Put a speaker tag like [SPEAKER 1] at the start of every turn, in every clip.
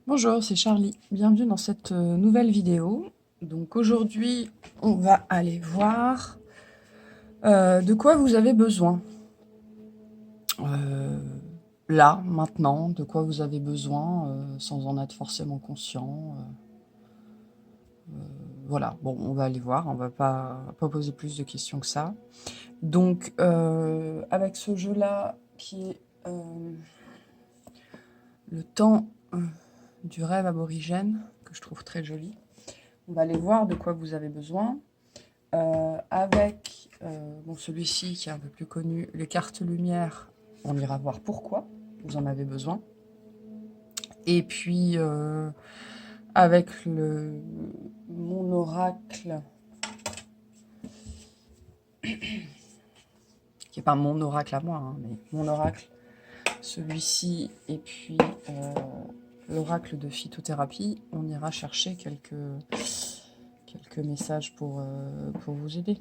[SPEAKER 1] Bonjour, c'est Charlie. Bienvenue dans cette nouvelle vidéo. Donc aujourd'hui, on va aller voir de quoi vous avez besoin. Euh, Là, maintenant, de quoi vous avez besoin sans en être forcément conscient. Voilà, bon, on va aller voir, on va pas poser plus de questions que ça. Donc, avec ce jeu-là, qui est le temps du rêve aborigène, que je trouve très joli, on va aller voir de quoi vous avez besoin. Avec bon, celui-ci qui est un peu plus connu, les cartes lumière, on ira voir pourquoi vous en avez besoin. Et puis avec mon oracle, qui n'est pas mon oracle à moi, hein, mais mon oracle, celui-ci, et puis l'oracle de phytothérapie, on ira chercher quelques messages pour vous aider.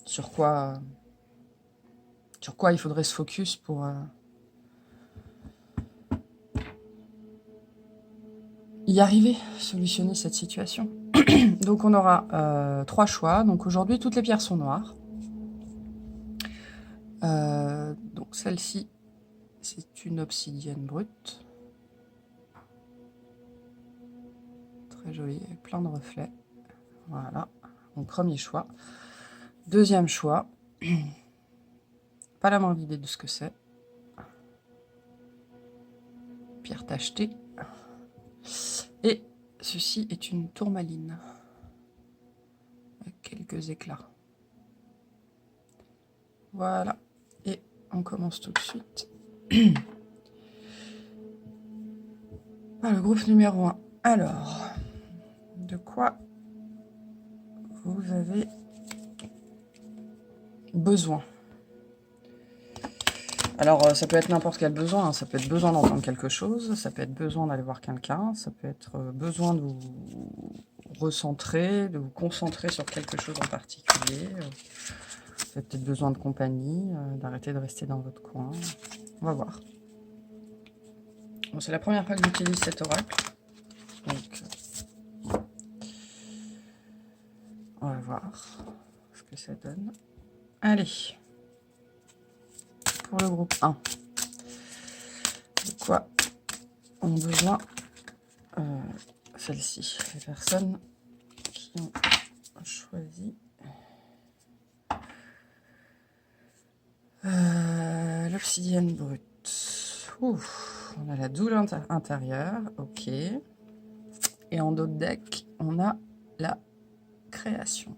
[SPEAKER 1] Sur quoi il faudrait se focus pour y arriver, solutionner cette situation. Donc on aura 3 choix. Donc aujourd'hui, toutes les pierres sont noires. Donc celle-ci, c'est une obsidienne brute. Très jolie, avec plein de reflets. Voilà, mon premier choix. Deuxième choix, pas la moindre idée de ce que c'est. Pierre tachetée. Et ceci est une tourmaline, avec quelques éclats. Voilà, et on commence tout de suite. Le groupe numéro 1. Alors, de quoi vous avez besoin? Alors, ça peut être n'importe quel besoin, hein. Ça peut être besoin d'entendre quelque chose, ça peut être besoin d'aller voir quelqu'un, ça peut être besoin de vous recentrer, de vous concentrer sur quelque chose en particulier. Vous avez peut-être besoin de compagnie, d'arrêter de rester dans votre coin. On va voir. Bon, c'est la première fois que j'utilise cet oracle. Donc, on va voir ce que ça donne. Allez. Pour le groupe 1. De quoi ont besoin celle-ci, les personnes qui ont choisi l'obsidienne brute. Ouf, on a la douleur intérieure, ok. Et en d'autres decks, on a la création.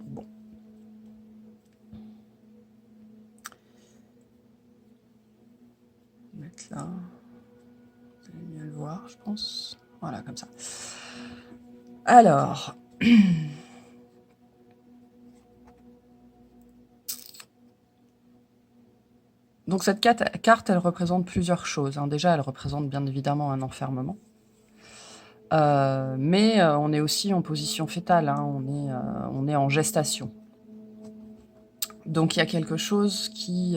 [SPEAKER 1] Bon. Je vais mettre là. Vous allez mieux le voir, je pense. Voilà, comme ça. Alors. Donc cette carte, elle représente plusieurs choses, hein. Déjà, elle représente bien évidemment un enfermement. Mais on est aussi en position fétale, hein. On est en gestation. Donc il y a quelque chose qui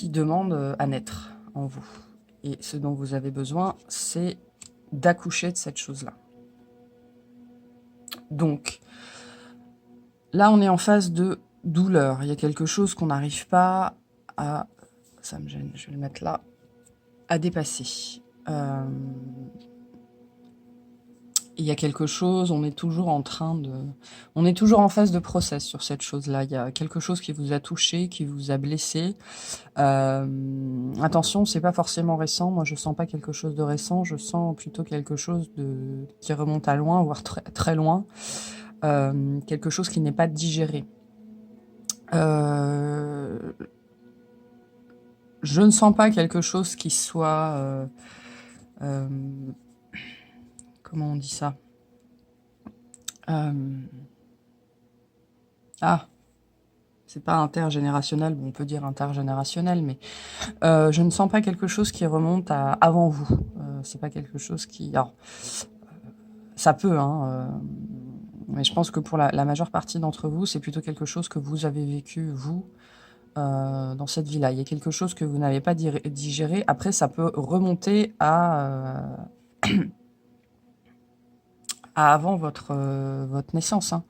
[SPEAKER 1] demande à naître en vous. Et ce dont vous avez besoin, c'est d'accoucher de cette chose-là. Donc, là, on est en phase de douleur. Il y a quelque chose qu'on n'arrive pas à... Ça me gêne, je vais le mettre là. À dépasser. Il y a quelque chose, on est toujours en phase de process sur cette chose-là. Il y a quelque chose qui vous a touché, qui vous a blessé. Attention, c'est pas forcément récent. Moi, je sens pas quelque chose de récent. Je sens plutôt quelque chose qui remonte à loin, voire très, très loin. Quelque chose qui n'est pas digéré. Je ne sens pas quelque chose qui soit... comment on dit ça? C'est pas intergénérationnel, bon, on peut dire intergénérationnel, mais je ne sens pas quelque chose qui remonte à avant vous. C'est pas quelque chose qui... Alors, ça peut, hein, mais je pense que pour la majeure partie d'entre vous, c'est plutôt quelque chose que vous avez vécu, vous, dans cette vie-là. Il y a quelque chose que vous n'avez pas digéré. Après, ça peut remonter à avant votre naissance, hein.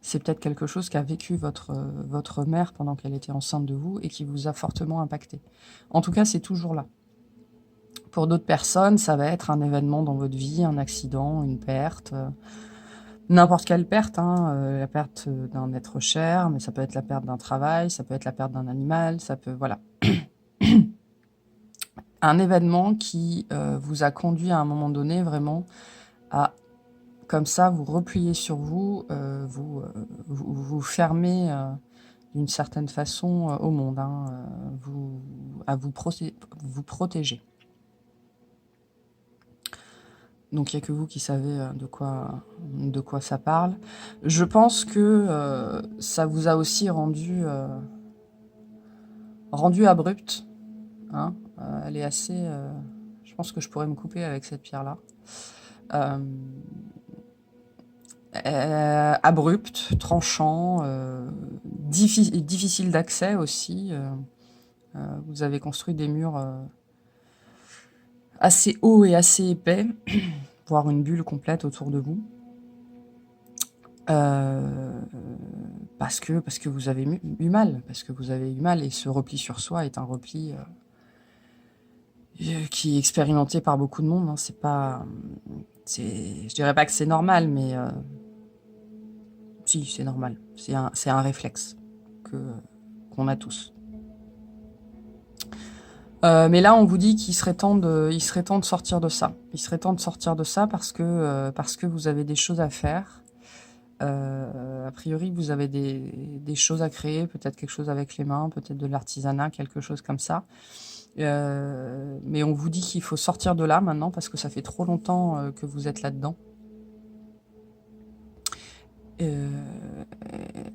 [SPEAKER 1] C'est peut-être quelque chose qu'a vécu votre mère pendant qu'elle était enceinte de vous et qui vous a fortement impacté. En tout cas, c'est toujours là. Pour d'autres personnes, ça va être un événement dans votre vie, un accident, une perte, n'importe quelle perte, hein, la perte d'un être cher, mais ça peut être la perte d'un travail, ça peut être la perte d'un animal, ça peut, voilà. Un événement qui vous a conduit à un moment donné vraiment à, comme ça, vous replier sur vous, vous fermer d'une certaine façon au monde, hein, à vous protéger. Donc il n'y a que vous qui savez de quoi ça parle. Je pense que ça vous a aussi rendu abrupte, hein. Elle est assez... je pense que je pourrais me couper avec cette pierre-là. Abrupte, tranchant, difficile d'accès aussi. Vous avez construit des murs assez hauts et assez épais, voire une bulle complète autour de vous. Parce que vous avez eu mal, et ce repli sur soi est un repli qui est expérimenté par beaucoup de monde, hein. Je dirais pas que c'est normal, mais si, c'est normal. C'est un réflexe qu'on a tous. Mais là, on vous dit qu'il serait temps de sortir de ça. Il serait temps de sortir de ça parce que vous avez des choses à faire. A priori, vous avez des choses à créer, peut-être quelque chose avec les mains, peut-être de l'artisanat, quelque chose comme ça. Mais on vous dit qu'il faut sortir de là maintenant parce que ça fait trop longtemps que vous êtes là-dedans.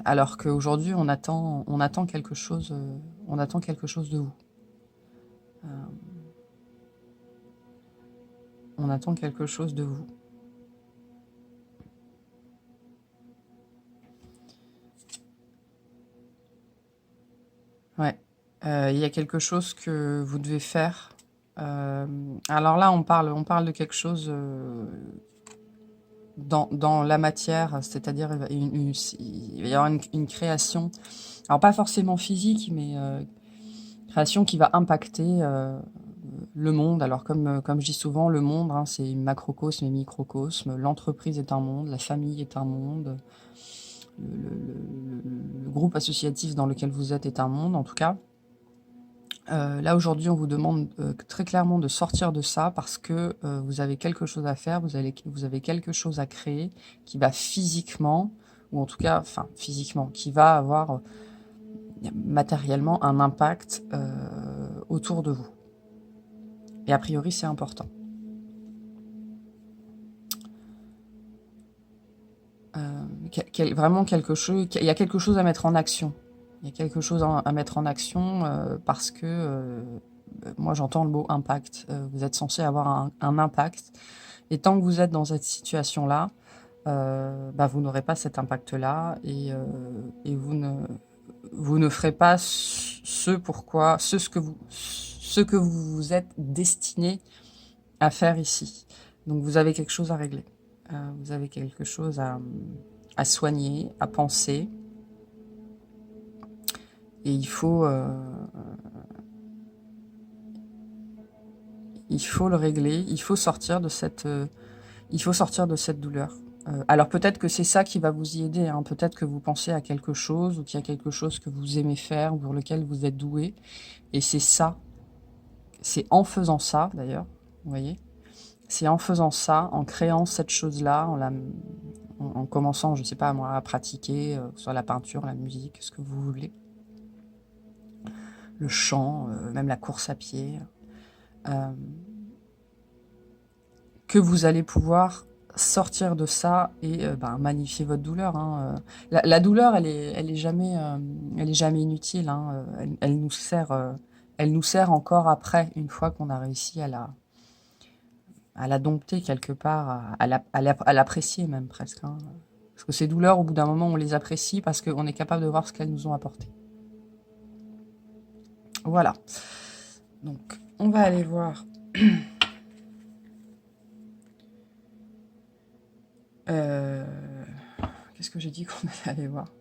[SPEAKER 1] Alors qu'aujourd'hui, on attend quelque chose de vous. On attend quelque chose de vous. Ouais. Il y a quelque chose que vous devez faire. Alors là, on parle de quelque chose dans la matière, c'est-à-dire il va y avoir une création. Alors pas forcément physique, mais création qui va impacter le monde. Alors comme je dis souvent, le monde, hein, c'est macrocosme et microcosme. L'entreprise est un monde, la famille est un monde, le groupe associatif dans lequel vous êtes est un monde, en tout cas. Là, aujourd'hui, on vous demande très clairement de sortir de ça parce que vous avez quelque chose à faire, vous avez quelque chose à créer qui va physiquement, ou en tout cas, enfin physiquement, qui va avoir matériellement un impact autour de vous. Et a priori, c'est important. Vraiment quelque chose, il y a quelque chose à mettre en action. Il y a quelque chose à mettre en action parce que moi j'entends le mot impact. Vous êtes censé avoir un impact. Et tant que vous êtes dans cette situation-là, vous n'aurez pas cet impact-là et vous ne ferez pas ce que vous vous êtes destiné à faire ici. Donc vous avez quelque chose à régler. Vous avez quelque chose à soigner, à penser. Et il faut le régler, il faut sortir de cette douleur. Alors peut-être que c'est ça qui va vous y aider, hein. Peut-être que vous pensez à quelque chose ou qu'il y a quelque chose que vous aimez faire ou pour lequel vous êtes doué. Et c'est ça, c'est en faisant ça d'ailleurs, vous voyez, c'est en faisant ça, en créant cette chose-là, en commençant, je ne sais pas moi, à pratiquer soit la peinture, la musique, ce que vous voulez, le chant, même la course à pied, que vous allez pouvoir sortir de ça et magnifier votre douleur, hein. La douleur, elle est jamais inutile, hein. Elle nous sert encore après, une fois qu'on a réussi à la dompter quelque part, à l'apprécier même presque, hein. Parce que ces douleurs, au bout d'un moment, on les apprécie parce qu'on est capable de voir ce qu'elles nous ont apporté. Voilà. Donc, on va aller voir. Qu'est-ce que j'ai dit qu'on allait aller voir?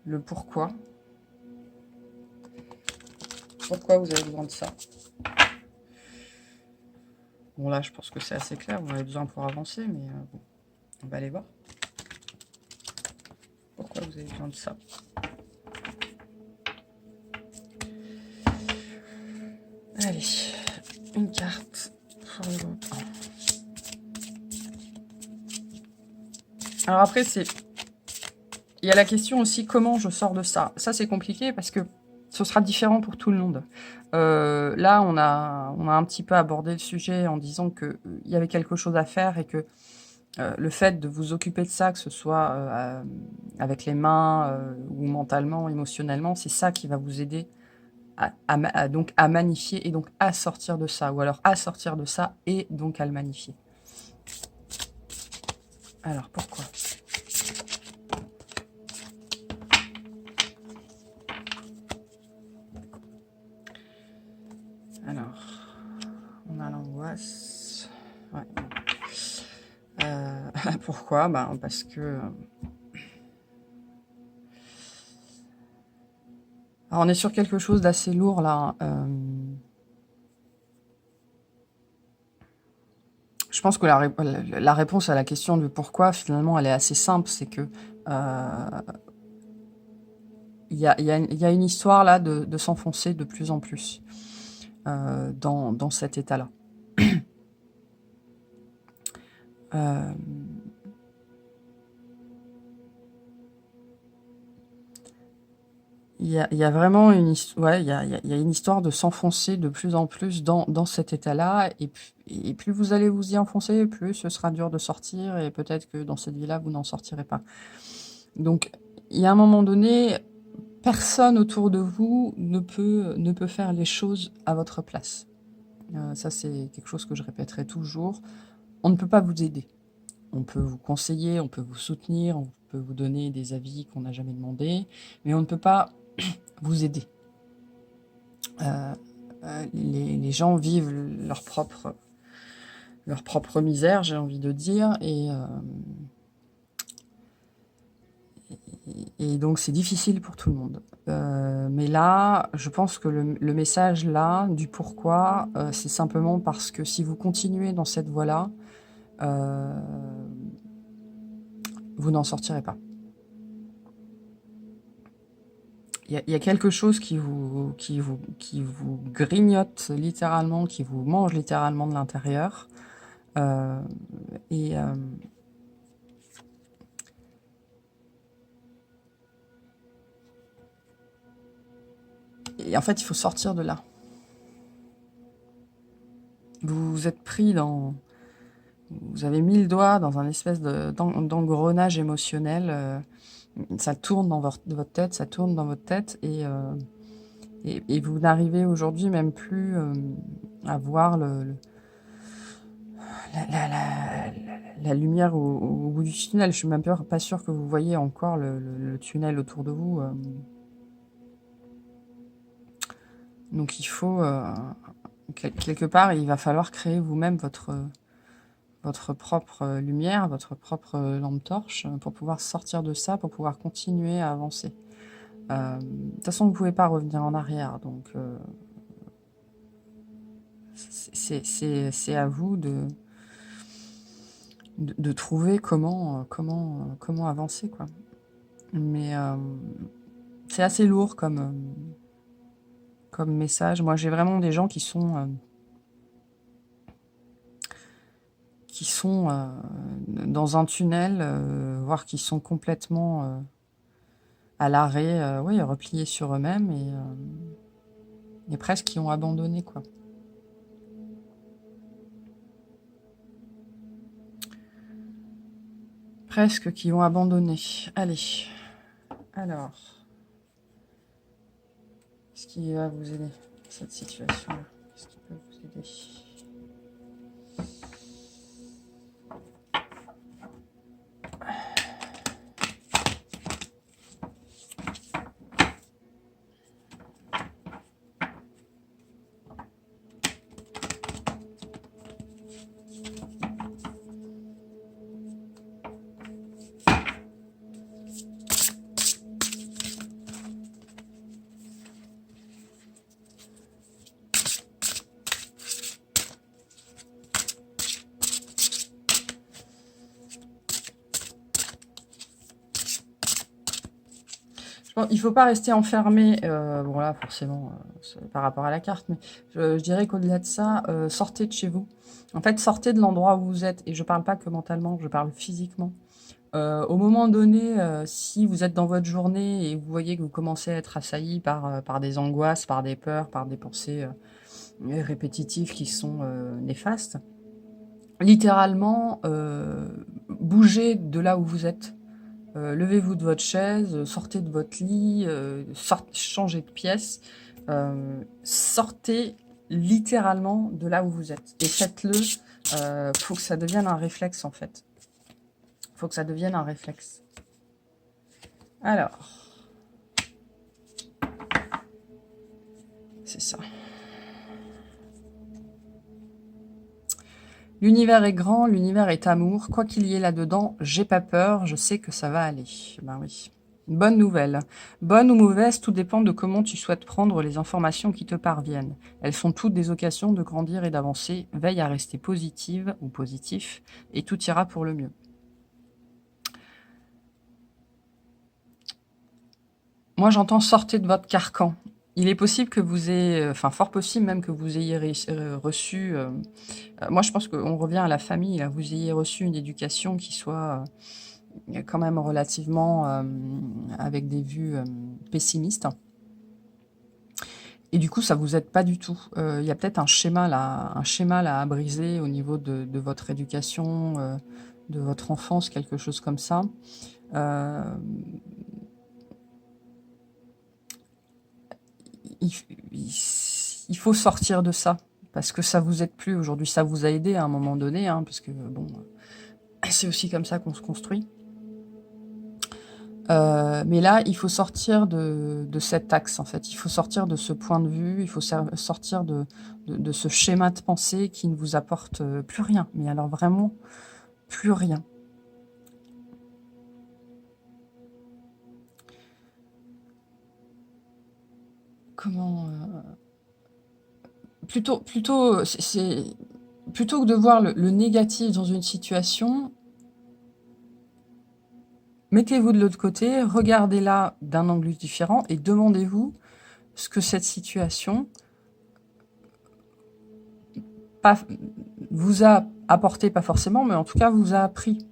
[SPEAKER 1] Le pourquoi. Pourquoi vous avez besoin de ça? Bon, là, je pense que c'est assez clair. Vous en avez besoin pour avancer, mais bon, on va aller voir. Pourquoi vous avez besoin de ça? Allez, une carte pour le groupe 1. Alors après, il y a la question aussi comment je sors de ça. Ça, c'est compliqué parce que ce sera différent pour tout le monde. Là, on a un petit peu abordé le sujet en disant qu'il y avait quelque chose à faire et que le fait de vous occuper de ça, que ce soit avec les mains ou mentalement, émotionnellement, c'est ça qui va vous aider donc à magnifier et donc à sortir de ça. Ou alors à sortir de ça et donc à le magnifier. Alors, pourquoi? Alors, on a l'angoisse. Ouais. Pourquoi? Parce que... Alors, on est sur quelque chose d'assez lourd, là. Je pense que la réponse à la question du pourquoi, finalement, elle est assez simple. C'est que... il y a une histoire, là, de s'enfoncer de plus en plus dans cet état-là. Il y a vraiment une histoire, ouais, il y a une histoire de s'enfoncer de plus en plus dans cet état-là, et plus vous allez vous y enfoncer, plus ce sera dur de sortir, et peut-être que dans cette vie-là, vous n'en sortirez pas. Donc, il y a un moment donné, personne autour de vous ne peut faire les choses à votre place. Ça, c'est quelque chose que je répéterai toujours. On ne peut pas vous aider. On peut vous conseiller, on peut vous soutenir, on peut vous donner des avis qu'on n'a jamais demandé, mais on ne peut pas vous aider. Les gens vivent leur propre misère, j'ai envie de dire, et donc c'est difficile pour tout le monde. Mais là, je pense que le message là, du pourquoi, c'est simplement parce que si vous continuez dans cette voie-là, vous n'en sortirez pas. Il y a quelque chose qui vous grignote littéralement, qui vous mange littéralement de l'intérieur. Et en fait, il faut sortir de là. Vous êtes pris dans... Vous avez mis le doigt dans un espèce d'engrenage émotionnel. Ça tourne dans votre tête, ça tourne dans votre tête, et vous n'arrivez aujourd'hui même plus à voir la lumière au bout du tunnel. Je suis même pas sûre que vous voyez encore le tunnel autour de vous. Donc il faut, quelque part, il va falloir créer vous-même votre propre lumière, votre propre lampe torche, pour pouvoir sortir de ça, pour pouvoir continuer à avancer. De toute façon, vous ne pouvez pas revenir en arrière, donc c'est à vous de trouver comment avancer, quoi. Mais c'est assez lourd comme message. Moi, j'ai vraiment des gens qui sont dans un tunnel, voire qui sont complètement à l'arrêt, oui, repliés sur eux-mêmes, et presque qui ont abandonné, quoi. Presque qui ont abandonné. Allez. Alors. Qu'est-ce qui va vous aider, cette situation-là? Qu'est-ce qui peut vous aider? Il faut pas rester enfermé, bon là forcément, c'est par rapport à la carte, mais je dirais qu'au-delà de ça, sortez de chez vous. En fait, sortez de l'endroit où vous êtes et je parle pas que mentalement, je parle physiquement. Au moment donné, si vous êtes dans votre journée et vous voyez que vous commencez à être assailli par des angoisses, par des peurs, par des pensées, répétitives qui sont, néfastes, littéralement, bougez de là où vous êtes. Levez-vous de votre chaise, sortez de votre lit, changez de pièce, sortez littéralement de là où vous êtes et faites-le, faut que ça devienne un réflexe, en fait. Faut que ça devienne un réflexe. Alors, c'est ça. L'univers est grand, l'univers est amour. Quoi qu'il y ait là-dedans, j'ai pas peur, je sais que ça va aller. Ben oui. Bonne nouvelle. Bonne ou mauvaise, tout dépend de comment tu souhaites prendre les informations qui te parviennent. Elles sont toutes des occasions de grandir et d'avancer. Veille à rester positive ou positif et tout ira pour le mieux. Moi, j'entends sortez de votre carcan. Il est possible que vous ayez, enfin fort possible même que vous ayez reçu, moi je pense qu'on revient à la famille, là, vous ayez reçu une éducation qui soit quand même relativement avec des vues pessimistes. Et du coup, ça vous aide pas du tout. Il y a peut-être un schéma là à briser au niveau de votre éducation, de votre enfance, quelque chose comme ça. Euh, il, il faut sortir de ça parce que ça vous aide plus aujourd'hui. Ça vous a aidé à un moment donné, hein, parce que bon, c'est aussi comme ça qu'on se construit. Mais là, il faut sortir de cet axe, en fait. Il faut sortir de ce point de vue, il faut sortir de ce schéma de pensée qui ne vous apporte plus rien. Mais alors vraiment, plus rien. Comment plutôt plutôt plutôt que de voir le négatif dans une situation, mettez-vous de l'autre côté, regardez-la d'un angle différent et demandez-vous ce que cette situation vous a apporté, pas forcément, mais en tout cas vous a appris.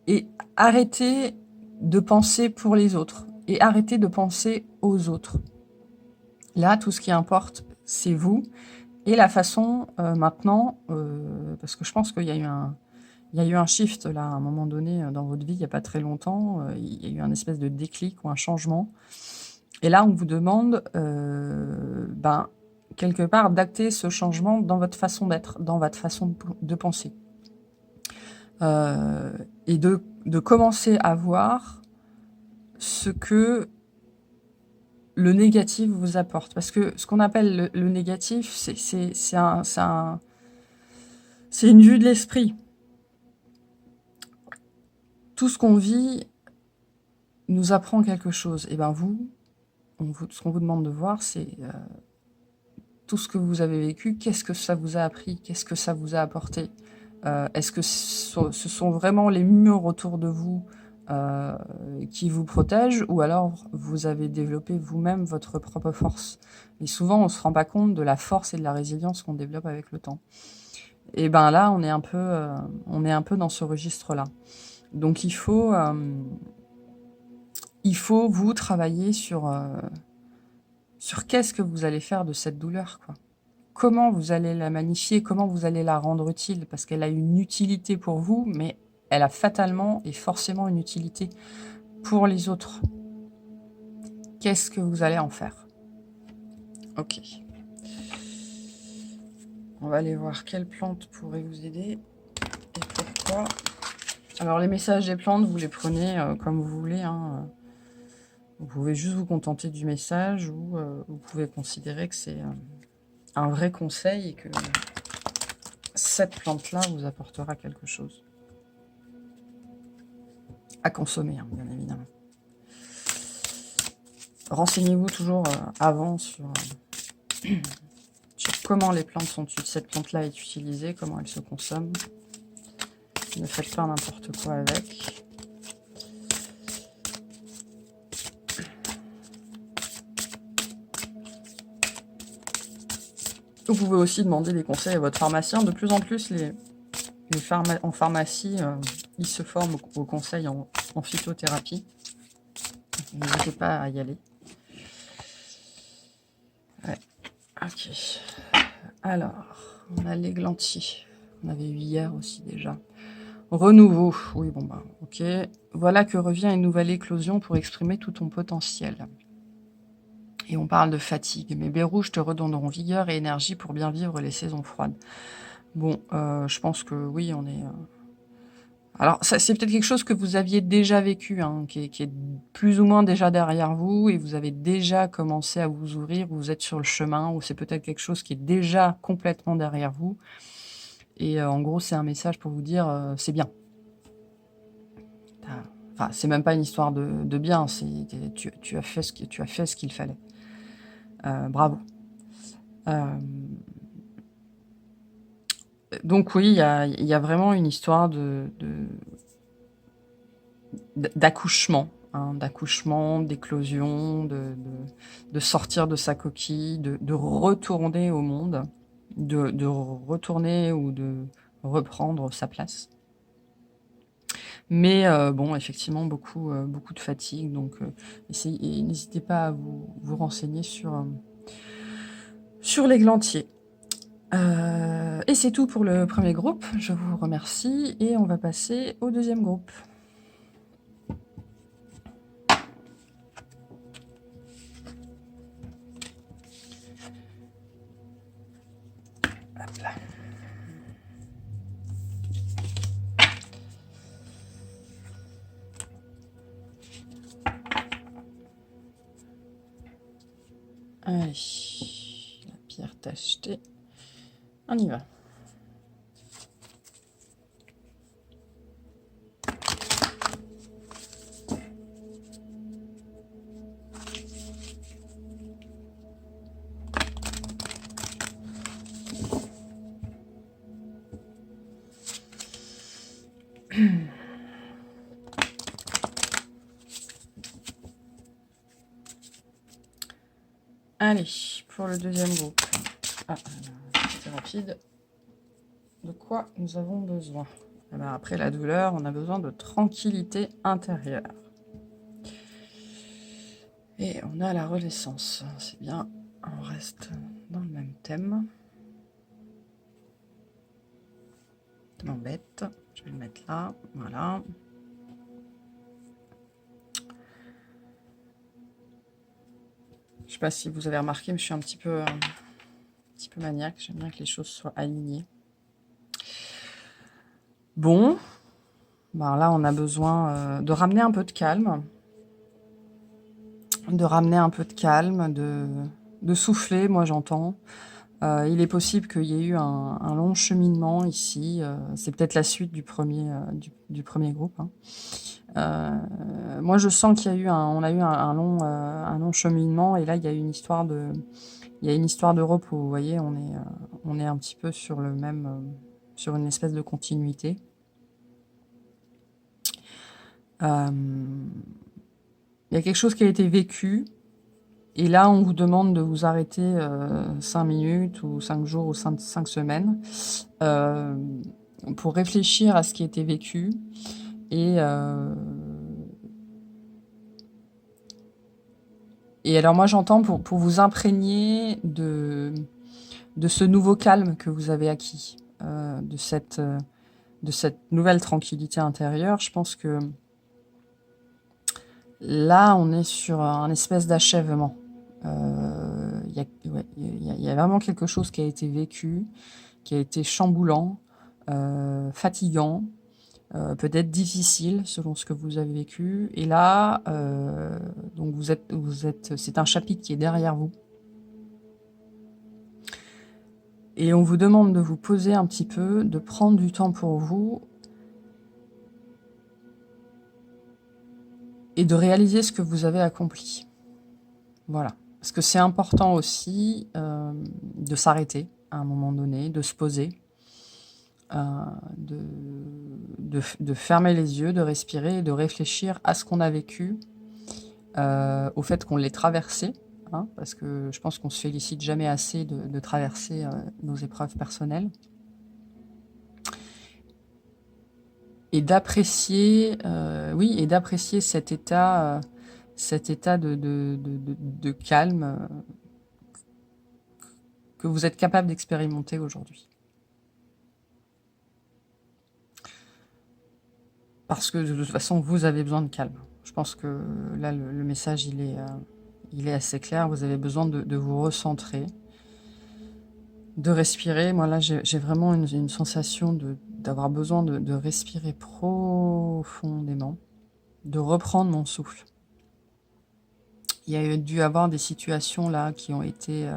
[SPEAKER 1] Et arrêtez de penser pour les autres et arrêtez de penser aux autres. Là, tout ce qui importe, c'est vous et la façon maintenant, parce que je pense qu'il y a eu un shift là, à un moment donné dans votre vie, il n'y a pas très longtemps, il y a eu un espèce de déclic ou un changement. Et là, on vous demande, quelque part, d'acter ce changement dans votre façon d'être, dans votre façon de penser. Et de commencer à voir ce que le négatif vous apporte. Parce que ce qu'on appelle le négatif, c'est une vue de l'esprit. Tout ce qu'on vit nous apprend quelque chose. Et bien ce qu'on vous demande de voir, c'est tout ce que vous avez vécu, qu'est-ce que ça vous a appris, qu'est-ce que ça vous a apporté. Est-ce que ce sont vraiment les murs autour de vous qui vous protègent ou alors vous avez développé vous-même votre propre force? Et souvent, on ne se rend pas compte de la force et de la résilience qu'on développe avec le temps. Et ben là, on est un peu dans ce registre-là. Donc, il faut vous travailler sur qu'est-ce que vous allez faire de cette douleur, quoi. Comment vous allez la magnifier, comment vous allez la rendre utile, parce qu'elle a une utilité pour vous, mais elle a fatalement et forcément une utilité pour les autres. Qu'est-ce que vous allez en faire? Ok. On va aller voir quelle plante pourrait vous aider et pourquoi. Alors les messages des plantes, vous les prenez comme vous voulez, hein. Vous pouvez juste vous contenter du message ou vous pouvez considérer que c'est un vrai conseil et que cette plante-là vous apportera quelque chose. À consommer, hein, bien évidemment. Renseignez-vous toujours avant sur comment les plantes cette plante-là est utilisée, comment elle se consomme. Ne faites pas n'importe quoi avec. Vous pouvez aussi demander des conseils à votre pharmacien. De plus en plus, en pharmacie, ils se forment aux conseils en phytothérapie. N'hésitez pas à y aller. Ouais. Ok. Alors, on a l'églantier. On avait eu hier aussi déjà. Renouveau. Oui, bon bah, ok. Voilà que revient une nouvelle éclosion pour exprimer tout ton potentiel. Et on parle de fatigue. Mes baies rouges te redonneront vigueur et énergie pour bien vivre les saisons froides. Bon, je pense que oui, on est... Alors, ça, c'est peut-être quelque chose que vous aviez déjà vécu, hein, qui est plus ou moins déjà derrière vous, et vous avez déjà commencé à vous ouvrir, vous êtes sur le chemin, ou c'est peut-être quelque chose qui est déjà complètement derrière vous. Et en gros, c'est un message pour vous dire, c'est bien. Enfin, c'est même pas une histoire de bien, tu as fait ce qu'il fallait. Bravo. Donc oui, il y a vraiment une histoire d'accouchement, hein, d'accouchement, d'éclosion, de sortir de sa coquille, de retourner au monde, de retourner ou de reprendre sa place. Mais bon, effectivement, beaucoup de fatigue, donc n'hésitez pas à vous renseigner sur l'églantier. Et c'est tout pour le premier groupe. Je vous remercie et on va passer au deuxième groupe. Hop là. Allez, la pierre tachetée. On y va. Allez, pour le deuxième groupe. Ah, c'était rapide. De quoi nous avons besoin? Alors après la douleur, on a besoin de tranquillité intérieure. Et on a la renaissance. C'est bien, on reste dans le même thème. Ça m'embête. Je vais le mettre là. Voilà. Je sais pas si vous avez remarqué, mais je suis un petit peu maniaque. J'aime bien que les choses soient alignées. Bon. Ben là, on a besoin de ramener un peu de calme. De souffler, moi j'entends. Il est possible qu'il y ait eu un long cheminement ici. C'est peut-être la suite du premier groupe. Hein. Moi, je sens qu'il y a eu on a eu un long cheminement, et là, il y a une histoire de repos. Vous voyez, on est un petit peu sur le même, sur une espèce de continuité. Il y a quelque chose qui a été vécu. Et là, on vous demande de vous arrêter 5 minutes ou 5 jours ou 5 semaines pour réfléchir à ce qui a été vécu et alors moi, j'entends pour vous imprégner de ce nouveau calme que vous avez acquis, de cette nouvelle tranquillité intérieure. Je pense que là, on est sur un espèce d'achèvement. Il y a vraiment quelque chose qui a été vécu, qui a été chamboulant, fatigant, peut-être difficile selon ce que vous avez vécu. Et là, donc c'est un chapitre qui est derrière vous. Et on vous demande de vous poser un petit peu, de prendre du temps pour vous et de réaliser ce que vous avez accompli. Voilà. Parce que c'est important aussi de s'arrêter à un moment donné, de se poser, de fermer les yeux, de respirer et de réfléchir à ce qu'on a vécu, au fait qu'on l'ait traversé, hein, parce que je pense qu'on se félicite jamais assez de traverser nos épreuves personnelles. Et d'apprécier, oui, et d'apprécier cet état de calme que vous êtes capable d'expérimenter aujourd'hui. Parce que de toute façon, vous avez besoin de calme. Je pense que là, le message, il est assez clair. Vous avez besoin de vous recentrer, de respirer. Moi, là, j'ai vraiment une sensation d'avoir besoin de respirer profondément, de reprendre mon souffle. Il y a dû avoir des situations là qui ont été,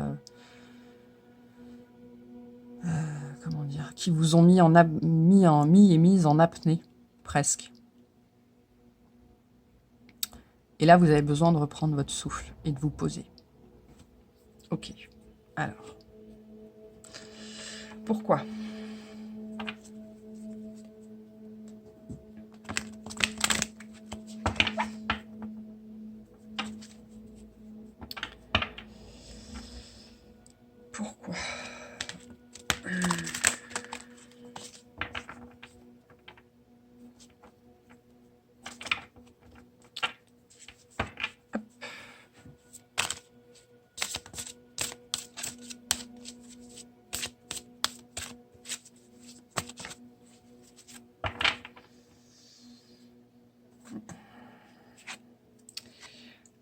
[SPEAKER 1] comment dire, qui vous ont mis mises en apnée, presque. Et là, vous avez besoin de reprendre votre souffle et de vous poser. Ok. Alors, pourquoi ? Pourquoi ?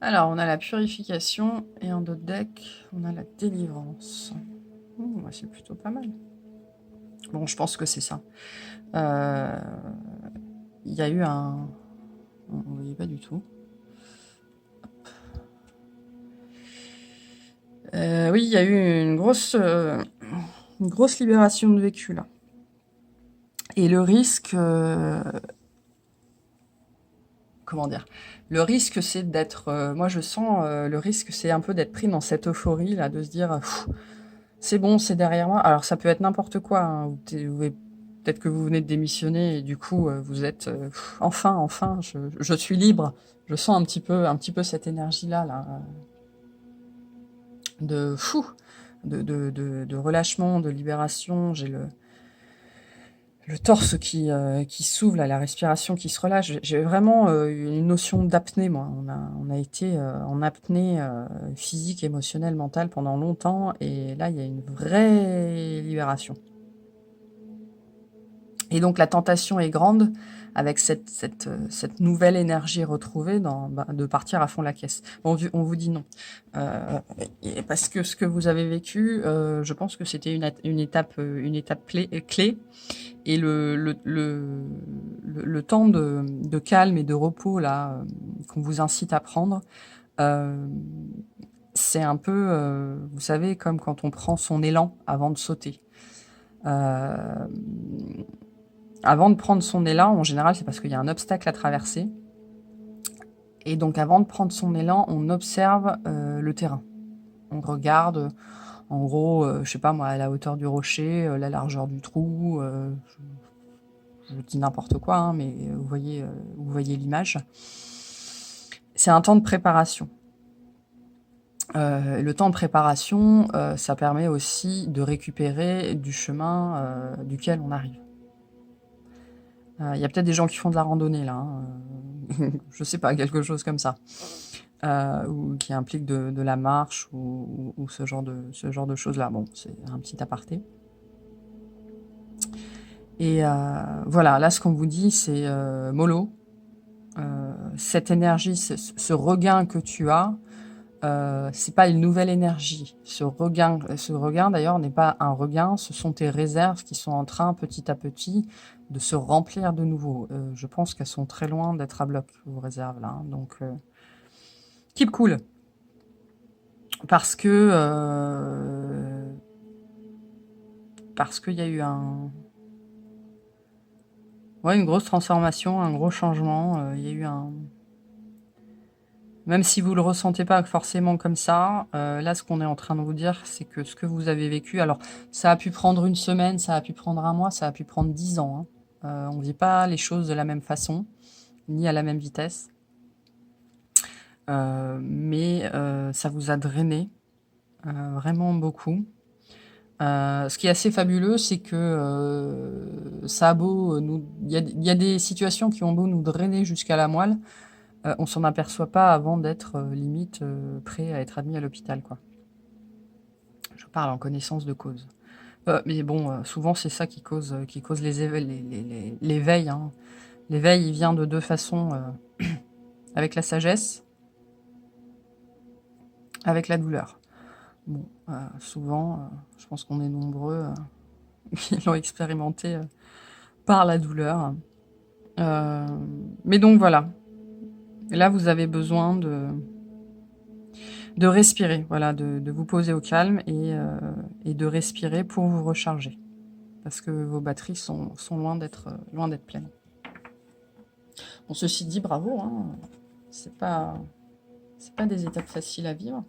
[SPEAKER 1] Alors, on a la purification et en d'autres decks, on a la délivrance. C'est plutôt pas mal. Bon, je pense que c'est ça. Il y a eu un... On ne voyait pas du tout. Oui, il y a eu une grosse libération de vécu, là. Et le risque... comment dire ? Le risque, c'est d'être... moi, je sens... le risque, c'est un peu d'être pris dans cette euphorie, là, de se dire... c'est bon, c'est derrière moi. Alors, ça peut être n'importe quoi. Hein. Peut-être que vous venez de démissionner et du coup, vous êtes... enfin, je suis libre. Je sens un petit peu cette énergie-là, là, de relâchement, de libération. J'ai le torse qui s'ouvre, là, la respiration qui se relâche. J'ai vraiment une notion d'apnée, moi. On a été en apnée physique, émotionnelle, mentale pendant longtemps. Et là, il y a une vraie libération. Et donc, la tentation est grande avec cette nouvelle énergie retrouvée de partir à fond la caisse. Bon, on vous dit non. Parce que ce que vous avez vécu, je pense que c'était une étape clé. Et le temps de calme et de repos là qu'on vous incite à prendre, c'est un peu, vous savez, comme quand on prend son élan avant de sauter. Avant de prendre son élan, en général, c'est parce qu'il y a un obstacle à traverser. Et donc, avant de prendre son élan, on observe le terrain. On regarde, en gros, je sais pas moi, à la hauteur du rocher, la largeur du trou. Je dis n'importe quoi, hein, mais vous voyez l'image. C'est un temps de préparation. Le temps de préparation, ça permet aussi de récupérer du chemin duquel on arrive. Il y a peut-être des gens qui font de la randonnée là, hein, je sais pas, quelque chose comme ça, ou qui implique de la marche ou ce genre de choses-là. Bon, c'est un petit aparté. Et voilà, là, ce qu'on vous dit, c'est mollo. Cette énergie, ce regain que tu as, c'est pas une nouvelle énergie. Ce regain d'ailleurs n'est pas un regain, ce sont tes réserves qui sont en train petit à petit de se remplir de nouveau. Je pense qu'elles sont très loin d'être à bloc, vos réserves là. Hein. Donc keep cool. Parce qu'il y a eu une grosse transformation, un gros changement. Il y a eu même si vous le ressentez pas forcément comme ça, là, ce qu'on est en train de vous dire, c'est que ce que vous avez vécu, alors, ça a pu prendre une semaine, ça a pu prendre un mois, ça a pu prendre 10 ans. Hein. On ne vit pas les choses de la même façon, ni à la même vitesse. mais ça vous a drainé, vraiment beaucoup. Ce qui est assez fabuleux, c'est que ça a beau il y a des situations qui ont beau nous drainer jusqu'à la moelle, on s'en aperçoit pas avant d'être limite prêt à être admis à l'hôpital, quoi. Je parle en connaissance de cause. Mais bon, souvent c'est ça qui cause l'éveil, hein. L'éveil, il vient de deux façons, avec la sagesse, avec la douleur. Bon, souvent, je pense qu'on est nombreux qui l'ont expérimenté par la douleur. Mais donc voilà, là vous avez besoin de respirer, voilà, de vous poser au calme et de respirer pour vous recharger. Parce que vos batteries sont loin d'être pleines. Bon, ceci dit, bravo, hein, c'est pas des étapes faciles à vivre.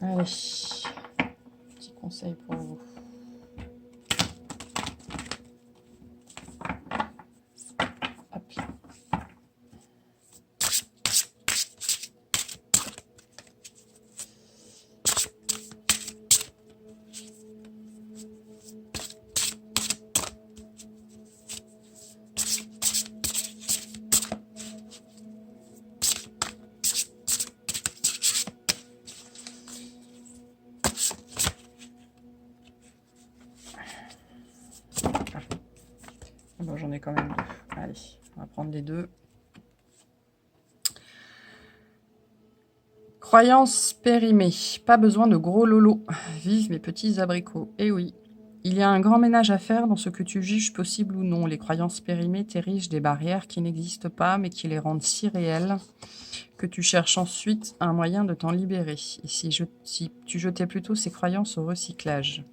[SPEAKER 1] Allez, petit conseil pour vous. Hop là. Bon, j'en ai quand même deux. Allez, on va prendre les deux. Croyance périmée. Pas besoin de gros lolos. Vive mes petits abricots. Eh oui. Il y a un grand ménage à faire dans ce que tu juges possible ou non. Les croyances périmées t'érigent des barrières qui n'existent pas, mais qui les rendent si réelles que tu cherches ensuite un moyen de t'en libérer. Et si tu jetais plutôt ces croyances au recyclage.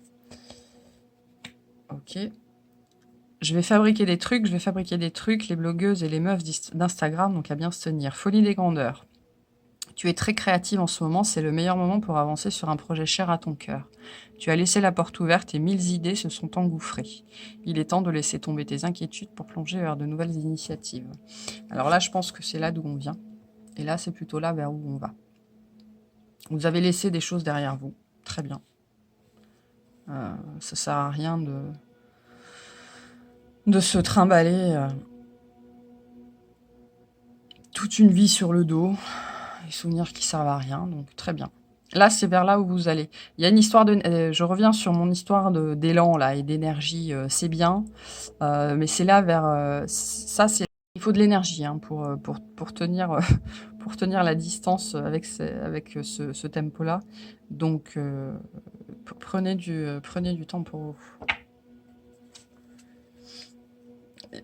[SPEAKER 1] Ok. Je vais fabriquer des trucs, les blogueuses et les meufs d'Instagram, donc à bien se tenir. Folie des grandeurs. Tu es très créative en ce moment, c'est le meilleur moment pour avancer sur un projet cher à ton cœur. Tu as laissé la porte ouverte et 1000 idées se sont engouffrées. Il est temps de laisser tomber tes inquiétudes pour plonger vers de nouvelles initiatives. Alors là, je pense que c'est là d'où on vient. Et là, c'est plutôt là vers où on va. Vous avez laissé des choses derrière vous. Très bien. Ça sert à rien de se trimballer toute une vie sur le dos. Les souvenirs qui servent à rien, donc très bien. Là, c'est vers là où vous allez. Il y a une histoire je reviens sur mon histoire d'élan là et d'énergie. C'est bien, mais c'est là vers ça. Il faut de l'énergie hein, pour tenir pour tenir la distance avec ce tempo-là. Donc prenez du temps pour vous.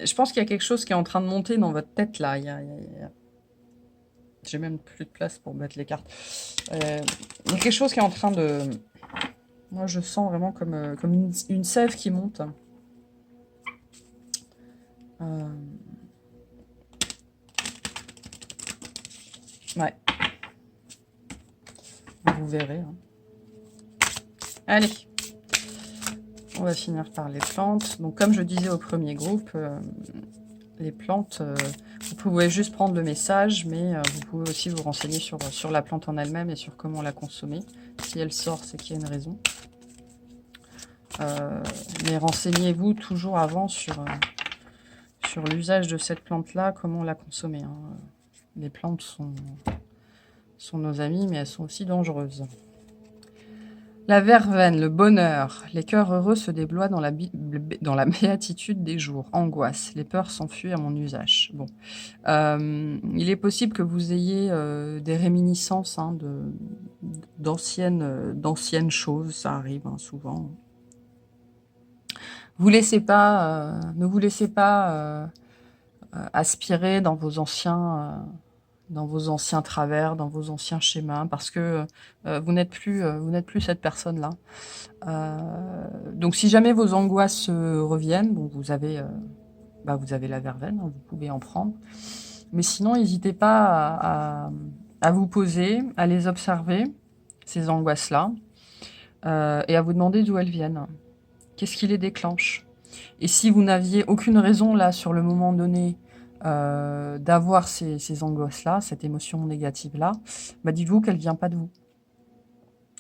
[SPEAKER 1] Je pense qu'il y a quelque chose qui est en train de monter dans votre tête là. J'ai même plus de place pour mettre les cartes. Il y a quelque chose qui est en train de... Moi, je sens vraiment comme une sève qui monte. Ouais. Vous verrez. Hein. Allez. On va finir par les plantes. Donc, comme je disais au premier groupe, les plantes... vous pouvez juste prendre le message, mais vous pouvez aussi vous renseigner sur la plante en elle-même et sur comment la consommer. Si elle sort, c'est qu'il y a une raison. Mais renseignez-vous toujours avant sur l'usage de cette plante-là, comment la consommer. Hein. Les plantes sont nos amies, mais elles sont aussi dangereuses. La verveine, le bonheur. Les cœurs heureux se déploient dans la béatitude des jours. Angoisse. Les peurs s'enfuient à mon usage. Bon. Il est possible que vous ayez des réminiscences hein, d'anciennes choses. Ça arrive hein, souvent. Ne vous laissez pas aspirer dans vos anciens travers, dans vos anciens schémas, parce que vous n'êtes plus cette personne-là. Donc, si jamais vos angoisses reviennent, bon, vous avez la verveine, hein, vous pouvez en prendre. Mais sinon, n'hésitez pas à vous poser, à les observer, ces angoisses-là, et à vous demander d'où elles viennent. Qu'est-ce qui les déclenche? Et si vous n'aviez aucune raison, là, sur le moment donné, d'avoir ces angoisses-là, cette émotion négative-là, bah dites-vous qu'elle ne vient pas de vous.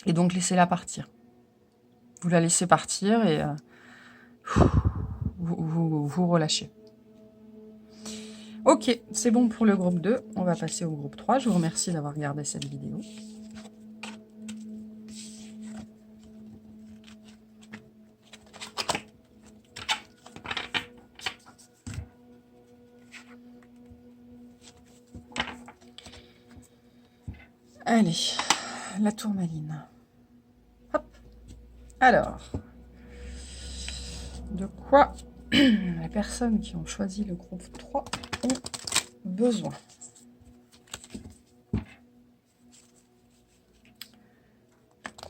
[SPEAKER 1] Et donc laissez-la partir. Vous la laissez partir et vous relâchez. Ok, c'est bon pour le groupe 2. On va passer au groupe 3. Je vous remercie d'avoir regardé cette vidéo. Allez, la tourmaline. Hop. Alors, de quoi les personnes qui ont choisi le groupe 3 ont besoin? De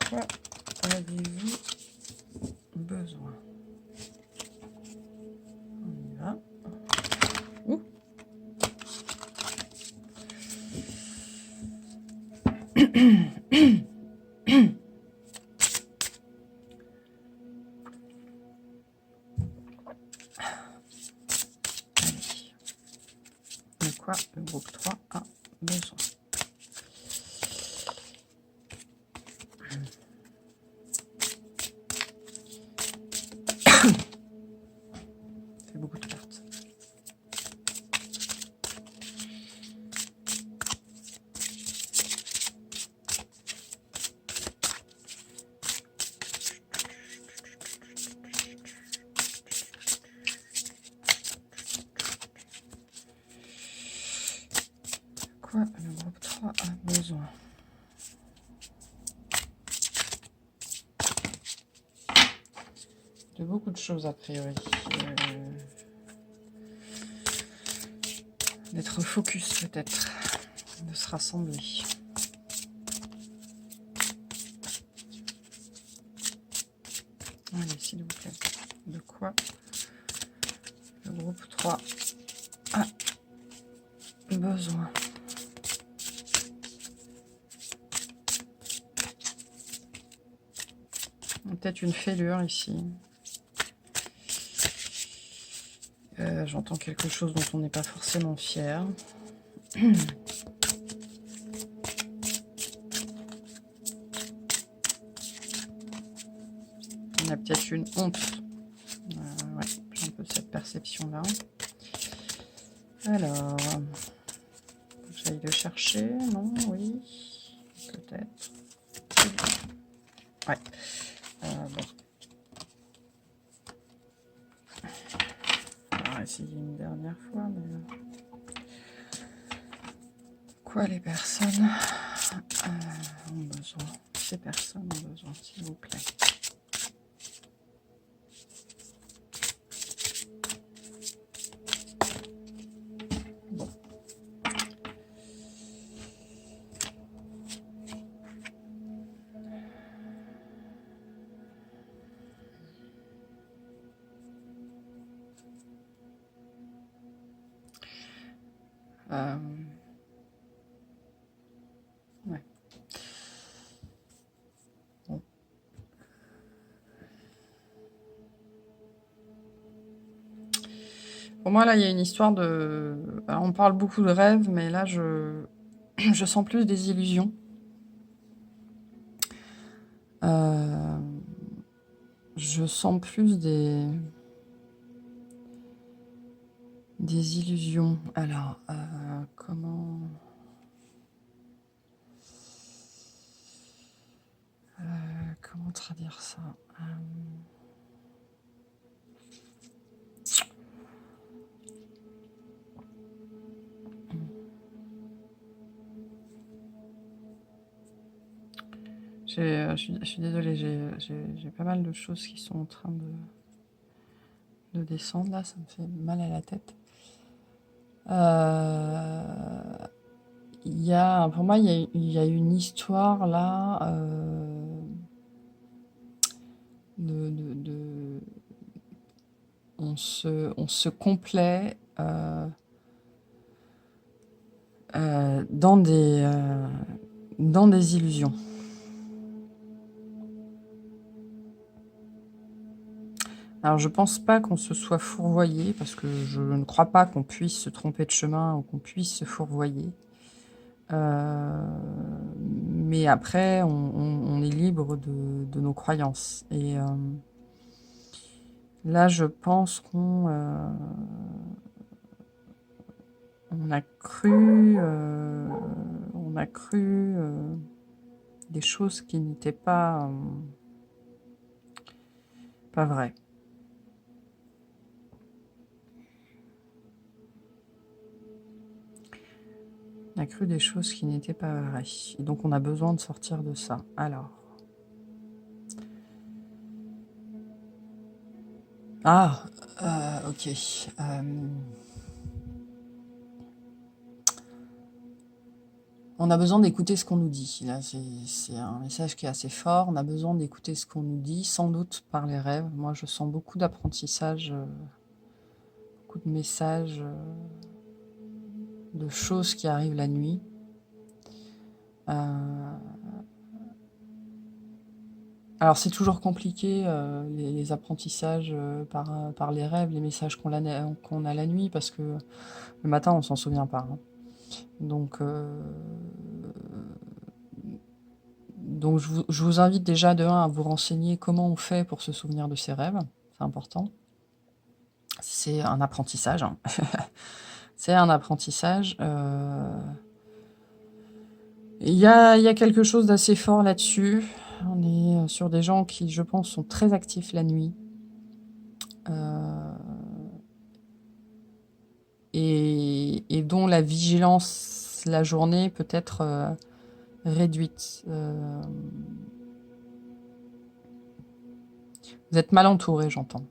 [SPEAKER 1] quoi avez-vous besoin? On y va. Ouh. De quoi le groupe 3 a besoin? C'est beaucoup de cartes. Quoi le groupe 3 a besoin? De beaucoup de choses a priori. D'être focus peut-être. De se rassembler. Allez, s'il vous plaît. De quoi le groupe 3 a besoin? Peut-être une fêlure ici. J'entends quelque chose dont on n'est pas forcément fier. On a peut-être une honte. Ouais, j'ai un peu cette perception-là. Alors, j'aille le chercher, non, oui, peut-être. Ouais. Bon. On va essayer une dernière fois, mais... Quoi les personnes ont besoin? Ces personnes ont besoin, s'il vous plaît. Bon. Ouais. Bon. Pour moi, là, il y a une histoire de... Alors, on parle beaucoup de rêves, mais là, je sens plus des illusions. Je sens plus des illusions. Alors, comment traduire ça? Je suis désolée, j'ai pas mal de choses qui sont en train de descendre là, ça me fait mal à la tête. Pour moi, il y a une histoire là on se complaît dans des illusions. Alors, je pense pas qu'on se soit fourvoyé, parce que je ne crois pas qu'on puisse se tromper de chemin ou qu'on puisse se fourvoyer. Mais après, on est libre de nos croyances. Et là, je pense on a cru, des choses qui n'étaient pas vraies. On a cru des choses qui n'étaient pas vraies. Et donc, on a besoin de sortir de ça. Alors. Ah, ok. On a besoin d'écouter ce qu'on nous dit. Là, c'est un message qui est assez fort. On a besoin d'écouter ce qu'on nous dit, sans doute par les rêves. Moi, je sens beaucoup d'apprentissage, beaucoup de messages, de choses qui arrivent la nuit. Alors, c'est toujours compliqué, les apprentissages par les rêves, les messages qu'on a la nuit, parce que le matin, on s'en souvient pas. Hein. Donc, je vous invite déjà de 1 à vous renseigner comment on fait pour se souvenir de ses rêves. C'est important. C'est un apprentissage. Hein. C'est un apprentissage. Il y a quelque chose d'assez fort là-dessus. On est sur des gens qui, je pense, sont très actifs la nuit. Et dont la vigilance la journée peut être réduite. Vous êtes mal entouré, j'entends.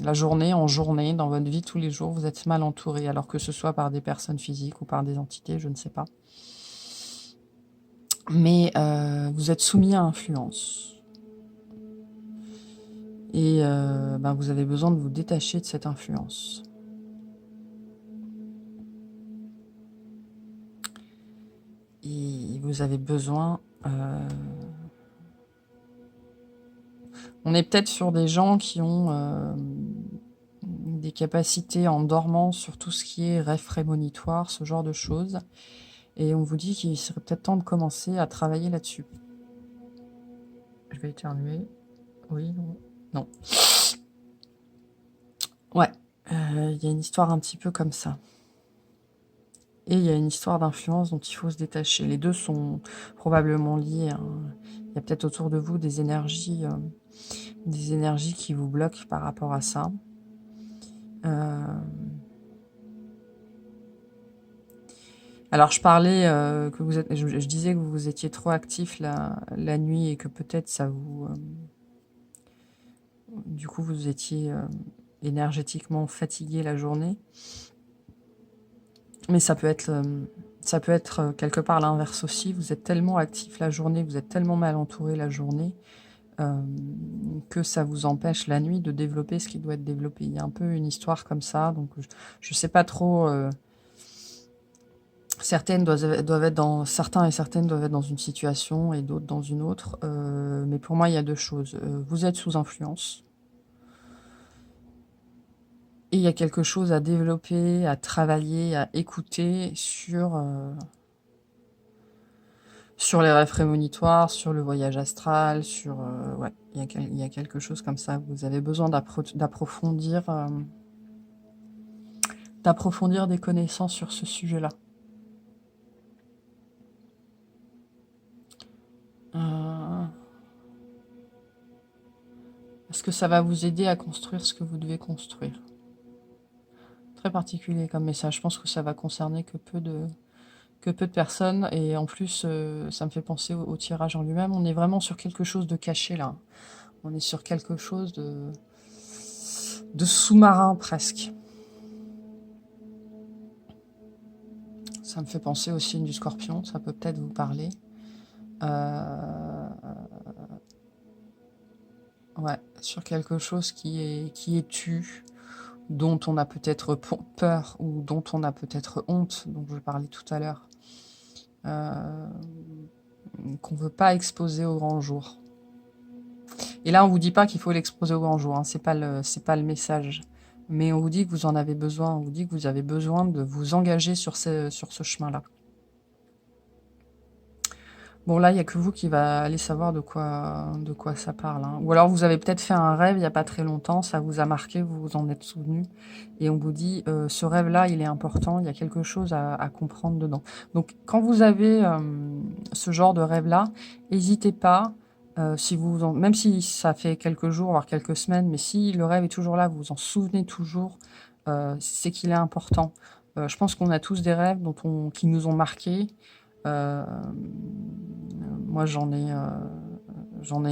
[SPEAKER 1] La journée, en journée, dans votre vie tous les jours, vous êtes mal entouré, alors que ce soit par des personnes physiques ou par des entités, je ne sais pas. Mais vous êtes soumis à influence. Et vous avez besoin de vous détacher de cette influence. Et vous avez besoin... On est peut-être sur des gens qui ont des capacités en dormant sur tout ce qui est rêve prémonitoire, ce genre de choses. Et on vous dit qu'il serait peut-être temps de commencer à travailler là-dessus. Je vais éternuer. Oui, non. Non. Ouais. Il y a une histoire un petit peu comme ça. Et il y a une histoire d'influence dont il faut se détacher. Les deux sont probablement liés. Hein. Il y a peut-être autour de vous des énergies qui vous bloquent par rapport à ça. Alors, je parlais que vous êtes, je disais que vous étiez trop actif la nuit et que peut-être ça vous... du coup, vous étiez énergétiquement fatigué la journée. Mais ça peut être quelque part l'inverse aussi. Vous êtes tellement actif la journée, vous êtes tellement mal entouré la journée que ça vous empêche la nuit de développer ce qui doit être développé. Il y a un peu une histoire comme ça, donc je sais pas trop. Certains et certaines doivent être dans une situation et d'autres dans une autre. Mais pour moi, il y a deux choses. Vous êtes sous influence. Et il y a quelque chose à développer, à travailler, à écouter sur les rêves prémonitoires, sur le voyage astral, sur... ouais, il y a quelque chose comme ça. Vous avez besoin d'approfondir des connaissances sur ce sujet-là. Est-ce que ça va vous aider à construire ce que vous devez construire? Très particulier comme message. Je pense que ça va concerner que peu de personnes. Et en plus, ça me fait penser au tirage en lui-même. On est vraiment sur quelque chose de caché, là. On est sur quelque chose de sous-marin, presque. Ça me fait penser au signe du Scorpion. Ça peut peut-être vous parler. Ouais, sur quelque chose qui est tu, dont on a peut-être peur ou dont on a peut-être honte, dont je parlais tout à l'heure, qu'on ne veut pas exposer au grand jour. Et là, on vous dit pas qu'il faut l'exposer au grand jour, hein, c'est pas le message. Mais on vous dit que vous en avez besoin, on vous dit que vous avez besoin de vous engager sur ce chemin-là. Bon, là, il n'y a que vous qui va aller savoir de quoi ça parle, hein. Ou alors, vous avez peut-être fait un rêve il n'y a pas très longtemps, ça vous a marqué, vous vous en êtes souvenu. Et on vous dit, ce rêve-là, il est important, il y a quelque chose à comprendre dedans. Donc, quand vous avez ce genre de rêve-là, n'hésitez pas, si même si ça fait quelques jours, voire quelques semaines, mais si le rêve est toujours là, vous vous en souvenez toujours, c'est qu'il est important. Je pense qu'on a tous des rêves qui nous ont marqués. Euh, Moi, j'en ai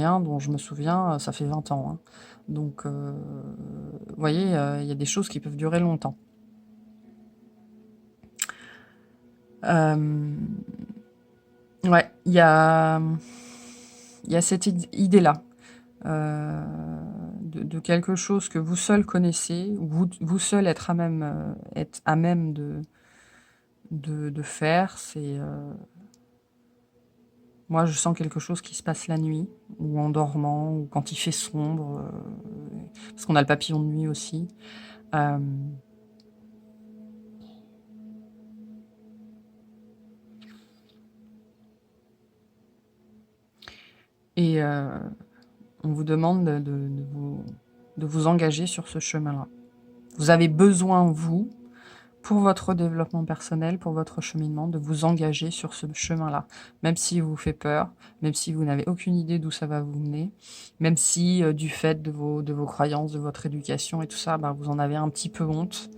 [SPEAKER 1] un dont je me souviens, ça fait 20 ans, hein. Donc, vous voyez, il y a des choses qui peuvent durer longtemps. Ouais, il y a cette idée-là, de quelque chose que vous seul connaissez, ou vous seul être à même de faire. Moi, je sens quelque chose qui se passe la nuit, ou en dormant, ou quand il fait sombre, parce qu'on a le papillon de nuit aussi. Euh, et on vous demande de vous engager sur ce chemin-là. Vous avez besoin, vous, pour votre développement personnel, pour votre cheminement, de vous engager sur ce chemin-là. Même s'il vous fait peur, même si vous n'avez aucune idée d'où ça va vous mener, même si du fait de vos croyances, de votre éducation et tout ça, ben, vous en avez un petit peu honte.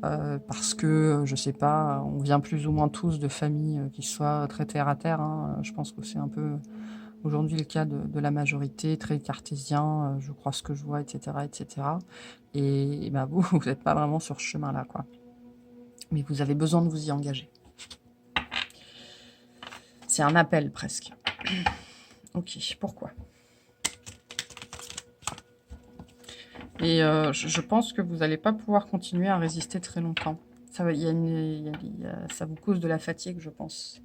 [SPEAKER 1] Parce que, je sais pas, on vient plus ou moins tous de familles qui soient très terre à terre, hein. Je pense que c'est un peu aujourd'hui le cas de la majorité, très cartésien, je crois ce que je vois, etc. etc. Et ben, vous n'êtes pas vraiment sur ce chemin-là, quoi. Mais vous avez besoin de vous y engager. C'est un appel presque. Ok, pourquoi? Et je pense que vous n'allez pas pouvoir continuer à résister très longtemps. Ça vous cause de la fatigue, je pense.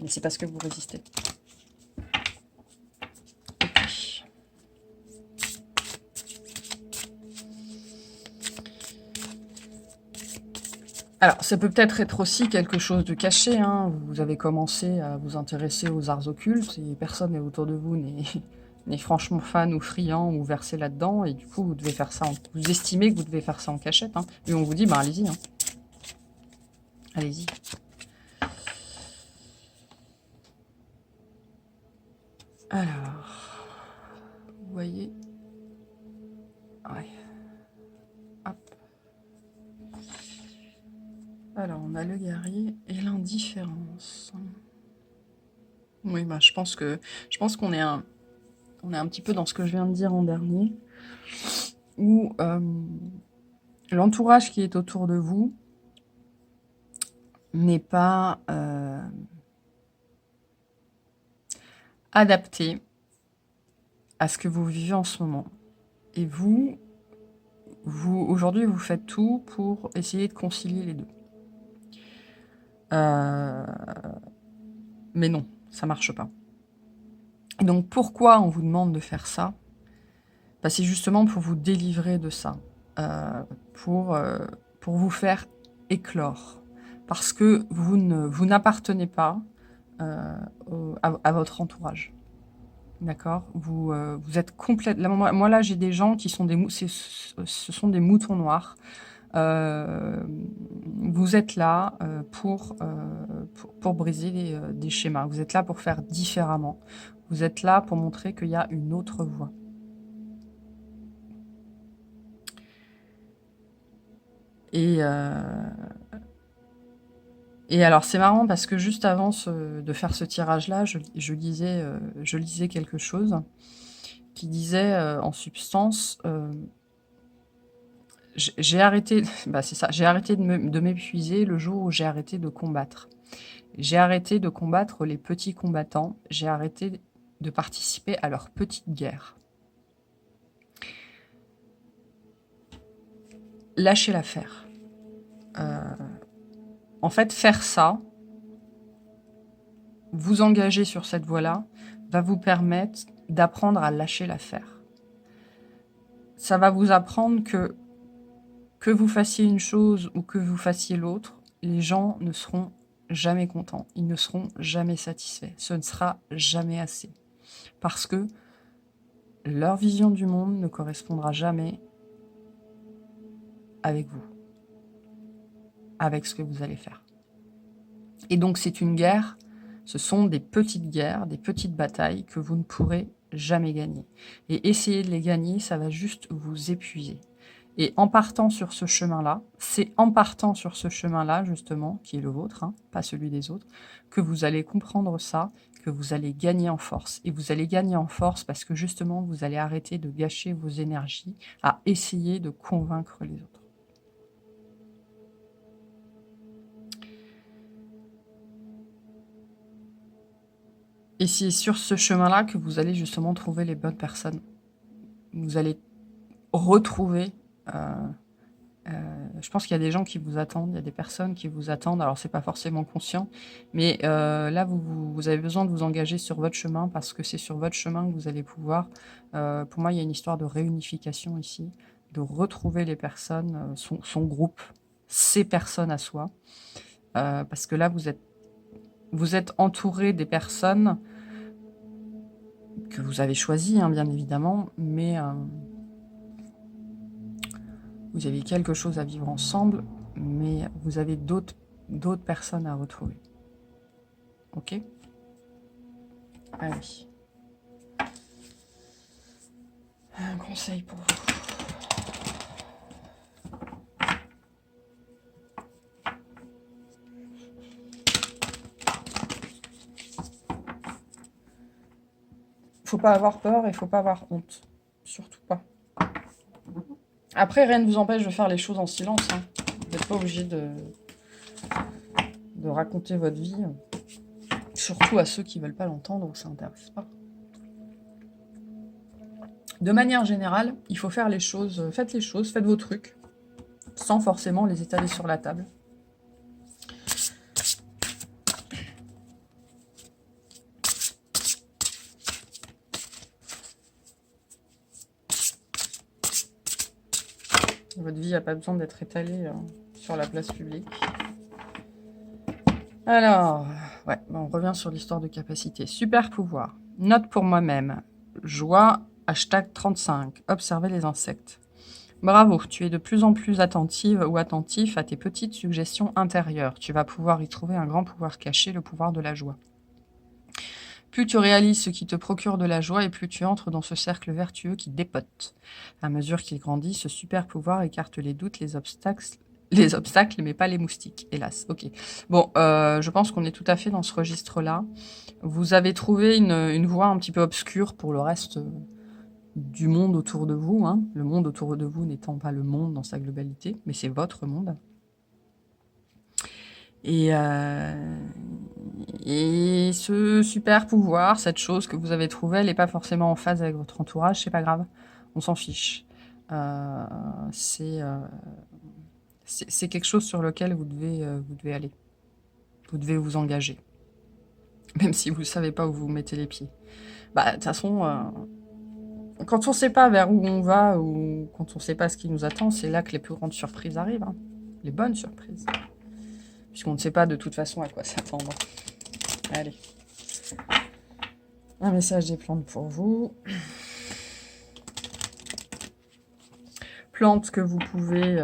[SPEAKER 1] Mais c'est parce que vous résistez. Ok. Alors, ça peut peut-être être aussi quelque chose de caché, hein. Vous avez commencé à vous intéresser aux arts occultes et personne n'est autour de vous n'est franchement fan ou friand ou versé là-dedans. Et du coup, vous devez faire ça. Vous estimez que vous devez faire ça en cachette, hein. Et on vous dit, ben allez-y, hein. Allez-y. Alors, vous voyez. Ouais. Hop. Alors, on a le guerrier et l'indifférence. Oui, bah, je pense qu'on est on est un petit peu dans ce que je viens de dire en dernier, où l'entourage qui est autour de vous n'est pas adapté à ce que vous vivez en ce moment. Et vous aujourd'hui, vous faites tout pour essayer de concilier les deux. Mais non, ça marche pas. Et donc, pourquoi on vous demande de faire ça? Bah, c'est justement pour vous délivrer de ça, euh, pour vous faire éclore. Parce que vous n'appartenez pas à votre entourage. D'accord? Vous êtes complètement... Moi, là, j'ai des gens qui sont ce sont des moutons noirs. Vous êtes là pour briser des schémas. Vous êtes là pour faire différemment. Vous êtes là pour montrer qu'il y a une autre voie. Et alors, c'est marrant parce que juste avant de faire ce tirage-là, je lisais quelque chose qui disait en substance, j'ai arrêté, bah c'est ça, j'ai arrêté de m'épuiser le jour où j'ai arrêté de combattre. J'ai arrêté de combattre les petits combattants, j'ai arrêté de participer à leur petite guerre. Lâchez l'affaire. En fait, faire ça, vous engager sur cette voie-là, va vous permettre d'apprendre à lâcher l'affaire. ça va vous apprendre que vous fassiez une chose ou que vous fassiez l'autre, les gens ne seront jamais contents. Ils ne seront jamais satisfaits. Ce ne sera jamais assez. Parce que leur vision du monde ne correspondra jamais avec vous, avec ce que vous allez faire. Et donc c'est une guerre, ce sont des petites guerres, des petites batailles que vous ne pourrez jamais gagner. Et essayer de les gagner, ça va juste vous épuiser. Et en partant sur ce chemin-là, c'est en partant sur ce chemin-là, justement, qui est le vôtre, hein, pas celui des autres, que vous allez comprendre ça, que vous allez gagner en force. Et vous allez gagner en force parce que, justement, vous allez arrêter de gâcher vos énergies à essayer de convaincre les autres. Et c'est sur ce chemin-là que vous allez justement trouver les bonnes personnes. Vous allez retrouver... je pense qu'il y a des gens qui vous attendent, il y a des personnes qui vous attendent. Alors, c'est pas forcément conscient, mais là, vous avez besoin de vous engager sur votre chemin parce que c'est sur votre chemin que vous allez pouvoir... pour moi, il y a une histoire de réunification ici, de retrouver les personnes, son groupe, ses personnes à soi. Parce que là, vous êtes entouré des personnes que vous avez choisies, hein, bien évidemment, mais vous avez quelque chose à vivre ensemble, mais vous avez d'autres personnes à retrouver. Ok? Allez. Un conseil pour vous. Faut pas avoir peur et faut pas avoir honte. Surtout pas. Après, rien ne vous empêche de faire les choses en silence. Hein. Vous n'êtes pas obligé de raconter votre vie. Surtout à ceux qui ne veulent pas l'entendre ou ça n'intéresse pas. De manière générale, il faut faire les choses. Faites les choses, faites vos trucs. Sans forcément les étaler sur la table. Votre vie n'a pas besoin d'être étalée sur la place publique. Alors, ouais, on revient sur l'histoire de capacité. Super pouvoir. Note pour moi-même. Joie, #35. Observer les insectes. Bravo, tu es de plus en plus attentive ou attentif à tes petites suggestions intérieures. Tu vas pouvoir y trouver un grand pouvoir caché, le pouvoir de la joie. Plus tu réalises ce qui te procure de la joie et plus tu entres dans ce cercle vertueux qui dépote. À mesure qu'il grandit, ce super pouvoir écarte les doutes, les obstacles, mais pas les moustiques, hélas. Ok. Bon, je pense qu'on est tout à fait dans ce registre-là. Vous avez trouvé une voie un petit peu obscure pour le reste du monde autour de vous. Hein. Le monde autour de vous n'étant pas le monde dans sa globalité, mais c'est votre monde. Et ce super pouvoir, cette chose que vous avez trouvée, elle n'est pas forcément en phase avec votre entourage, c'est pas grave, on s'en fiche. C'est quelque chose sur lequel vous devez aller. Vous devez vous engager. Même si vous ne savez pas où vous mettez les pieds. Bah, de toute façon, quand on ne sait pas vers où on va ou quand on ne sait pas ce qui nous attend, c'est là que les plus grandes surprises arrivent. Hein. Les bonnes surprises. Puisqu'on ne sait pas de toute façon à quoi s'attendre. Allez. Un message des plantes pour vous. Plantes que vous pouvez...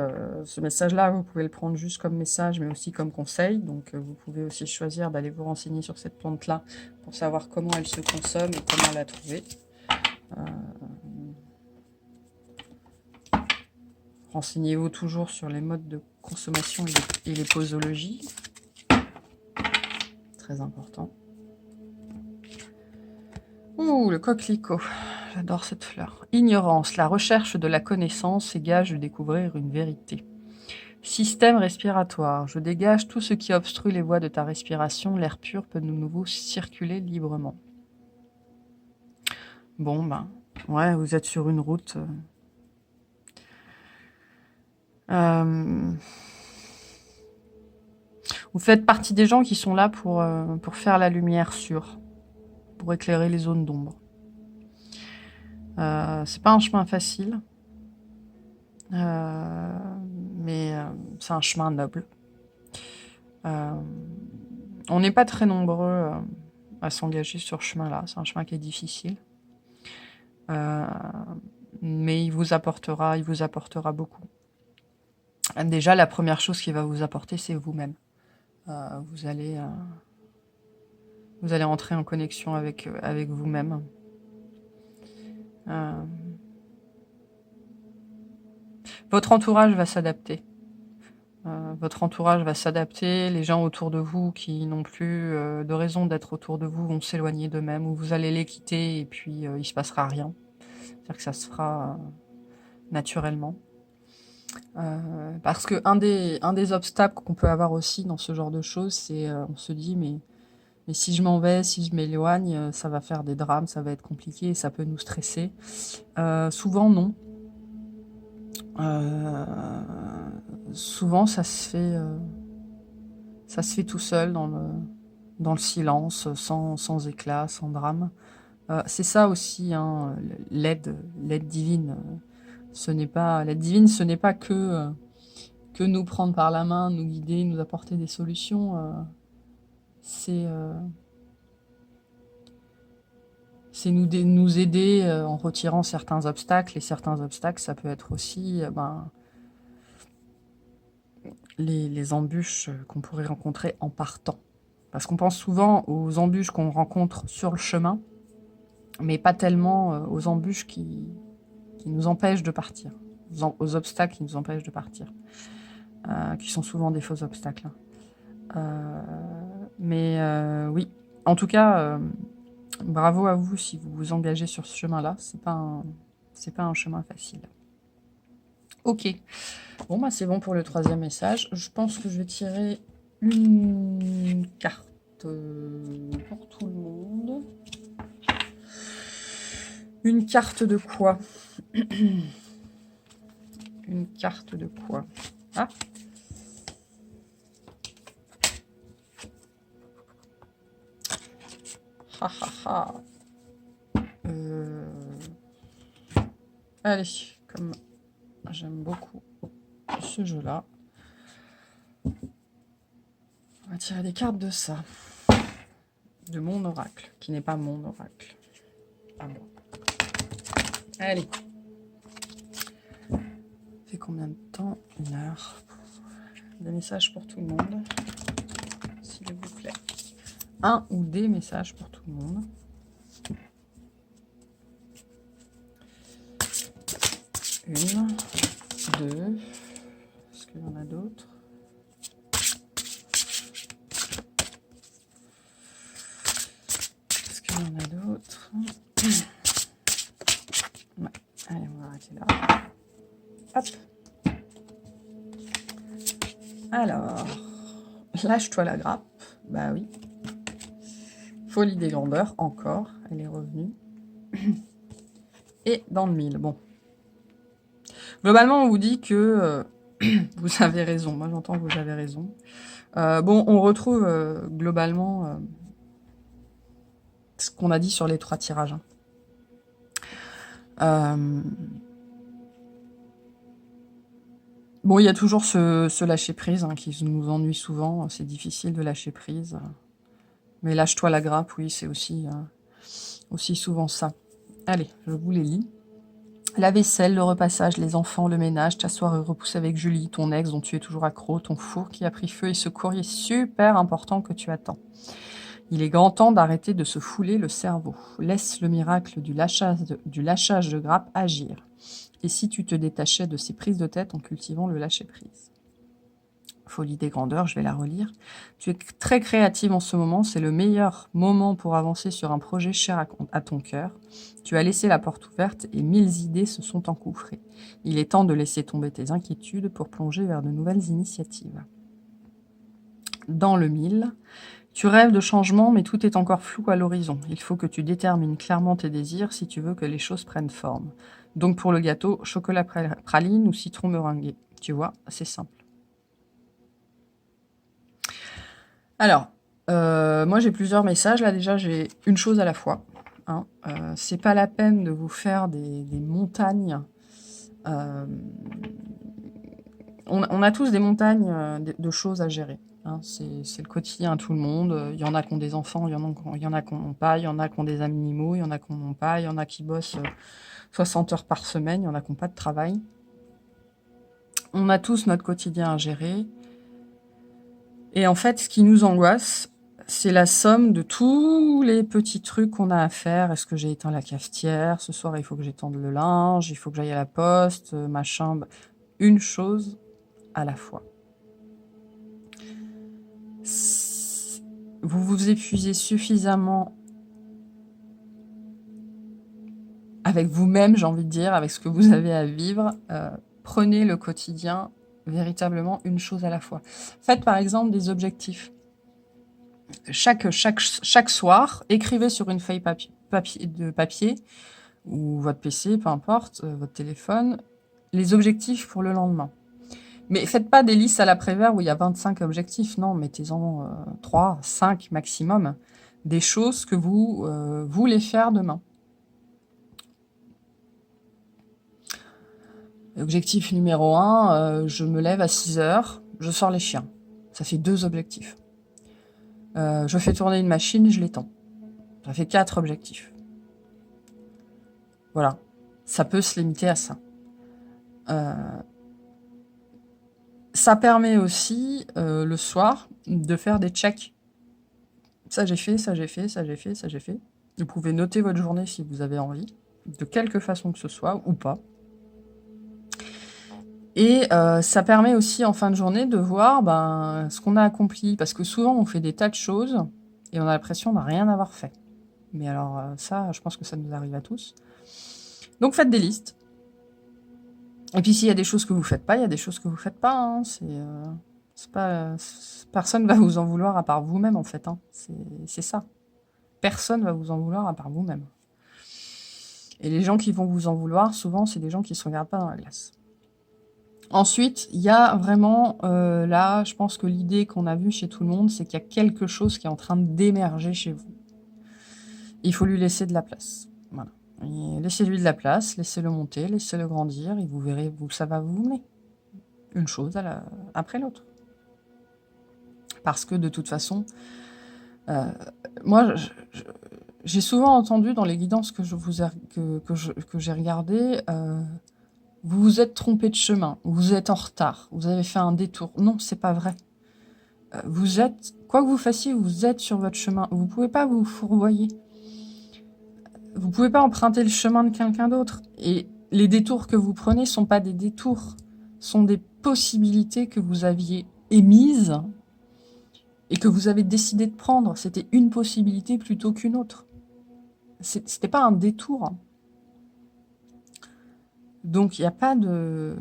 [SPEAKER 1] ce message-là, vous pouvez le prendre juste comme message, mais aussi comme conseil. Donc, vous pouvez aussi choisir d'aller vous renseigner sur cette plante-là pour savoir comment elle se consomme et comment la trouver. Renseignez-vous toujours sur les modes de consommation et les posologies. Très important. Ouh, le coquelicot. J'adore cette fleur. Ignorance. La recherche de la connaissance est gage de découvrir une vérité. Système respiratoire. Je dégage tout ce qui obstrue les voies de ta respiration. L'air pur peut de nouveau circuler librement. Bon, ben, ouais, vous êtes sur une route... Vous faites partie des gens qui sont là pour faire la lumière sûre, pour éclairer les zones d'ombre. C'est pas un chemin facile. Mais c'est un chemin noble. On n'est pas très nombreux à s'engager sur ce chemin-là. C'est un chemin qui est difficile. Mais il vous apportera beaucoup. Déjà, la première chose qu'il va vous apporter, c'est vous-même. Vous allez entrer en connexion avec vous-même. Votre entourage va s'adapter. Les gens autour de vous qui n'ont plus de raison d'être autour de vous vont s'éloigner d'eux-mêmes, ou vous allez les quitter et puis il se passera rien. C'est-à-dire que ça se fera naturellement. Parce que un des obstacles qu'on peut avoir aussi dans ce genre de choses, c'est on se dit mais si je m'en vais, si je m'éloigne, ça va faire des drames, ça va être compliqué, ça peut nous stresser. Souvent non. Souvent ça se fait tout seul dans le silence, sans éclat, sans drame. C'est ça aussi, hein, l'aide divine. L'aide divine, ce n'est pas que nous prendre par la main, nous guider, nous apporter des solutions. C'est nous aider en retirant certains obstacles. Et certains obstacles, ça peut être aussi les embûches qu'on pourrait rencontrer en partant. Parce qu'on pense souvent aux embûches qu'on rencontre sur le chemin, mais pas tellement aux embûches qui nous empêchent de partir, aux obstacles qui nous empêchent de partir, qui sont souvent des faux obstacles. Mais oui, en tout cas, bravo à vous si vous vous engagez sur ce chemin-là. C'est pas un chemin facile. Ok. Bon, bah c'est bon pour le 3e message. Je pense que je vais tirer une carte pour tout le monde. Une carte de quoi? Une carte de quoi? Ah! Ha ha ha. Allez, comme j'aime beaucoup ce jeu-là, on va tirer des cartes de ça. De mon oracle, qui n'est pas mon oracle. À moi. Allez. Fait combien de temps? 1 heure. Des messages pour tout le monde, s'il vous plaît. Un ou des messages pour tout le monde. Une, deux. Est-ce qu'il y en a d'autres? Est-ce qu'il y en a d'autres? Ouais. Allez, on va arrêter là. Hop. Alors, lâche-toi la grappe. Bah oui. Folie des grandeurs, encore. Elle est revenue. Et dans le 1000. Bon. Globalement, on vous dit que vous avez raison. Moi, j'entends que vous avez raison. Bon, on retrouve globalement ce qu'on a dit sur les 3 tirages. Bon, il y a toujours ce lâcher-prise qui nous ennuie souvent. C'est difficile de lâcher prise. Mais lâche-toi la grappe, oui, c'est aussi souvent ça. Allez, je vous les lis. La vaisselle, le repassage, les enfants, le ménage, t'asseoir et repousser avec Julie, ton ex dont tu es toujours accro, ton four qui a pris feu et ce courrier super important que tu attends. Il est grand temps d'arrêter de se fouler le cerveau. Laisse le miracle du lâchage de grappe agir. Et si tu te détachais de ces prises de tête en cultivant le lâcher-prise? Folie des grandeurs, je vais la relire. Tu es très créative en ce moment, c'est le meilleur moment pour avancer sur un projet cher à ton cœur. Tu as laissé la porte ouverte et 1000 idées se sont engouffrées. Il est temps de laisser tomber tes inquiétudes pour plonger vers de nouvelles initiatives. Dans le 1000, tu rêves de changement, mais tout est encore flou à l'horizon. Il faut que tu détermines clairement tes désirs si tu veux que les choses prennent forme. Donc pour le gâteau, chocolat praline ou citron meringué. Tu vois, c'est simple. Alors, moi j'ai plusieurs messages. Là déjà, j'ai une chose à la fois. Hein. C'est pas la peine de vous faire des montagnes Euh, on a tous des montagnes de choses à gérer. Hein. C'est le quotidien à tout le monde. Il y en a qui ont des enfants, il y en a qui n'en ont pas, il y en a qui ont des animaux, il y en a qui n'en ont pas, il y en a qui bossent 60 heures par semaine, il y en a qui n'ont pas de travail. On a tous notre quotidien à gérer. Et en fait, ce qui nous angoisse, c'est la somme de tous les petits trucs qu'on a à faire. Est-ce que j'ai éteint la cafetière? Ce soir, il faut que j'étende le linge, il faut que j'aille à la poste, machin. Une chose à la fois. Vous vous épuisez suffisamment avec vous-même, j'ai envie de dire, avec ce que vous avez à vivre. Prenez le quotidien véritablement une chose à la fois. Faites par exemple des objectifs. Chaque soir, écrivez sur une feuille de papier ou votre PC, peu importe, votre téléphone, les objectifs pour le lendemain. Mais faites pas des listes à la Prévert où il y a 25 objectifs. Non, mettez-en 3, 5 maximum. Des choses que vous voulez faire demain. Objectif numéro 1, je me lève à 6 heures, je sors les chiens. Ça fait 2 objectifs. Je fais tourner une machine, je l'étends. Ça fait 4 objectifs. Voilà. Ça peut se limiter à ça. Ça permet aussi, le soir, de faire des checks. Ça j'ai fait, ça j'ai fait, ça j'ai fait, ça j'ai fait. Vous pouvez noter votre journée si vous avez envie, de quelque façon que ce soit, ou pas. Et ça permet aussi en fin de journée de voir ce qu'on a accompli. Parce que souvent on fait des tas de choses et on a l'impression de rien avoir fait. Mais alors ça, je pense que ça nous arrive à tous. Donc faites des listes. Et puis s'il y a des choses que vous faites pas, il y a des choses que vous faites pas. Hein. C'est pas, personne va vous en vouloir à part vous-même en fait. Hein. C'est ça. Personne va vous en vouloir à part vous-même. Et les gens qui vont vous en vouloir, souvent, c'est des gens qui ne se regardent pas dans la glace. Ensuite, il y a vraiment, là, je pense que l'idée qu'on a vue chez tout le monde, c'est qu'il y a quelque chose qui est en train d'émerger chez vous. Il faut lui laisser de la place. Voilà. Laissez-lui de la place, laissez-le monter, laissez-le grandir, et vous verrez où ça va vous mener. Une chose après l'autre. Parce que de toute façon, moi, j'ai souvent entendu dans les guidances que j'ai regardées, vous vous êtes trompé de chemin, vous êtes en retard, vous avez fait un détour. Non, c'est pas vrai. Vous êtes, quoi que vous fassiez, vous êtes sur votre chemin. Vous pouvez pas vous fourvoyer. Vous pouvez pas emprunter le chemin de quelqu'un d'autre. Et les détours que vous prenez sont pas des détours, sont des possibilités que vous aviez émises et que vous avez décidé de prendre. C'était une possibilité plutôt qu'une autre. C'était pas un détour. Donc il n'y a pas de...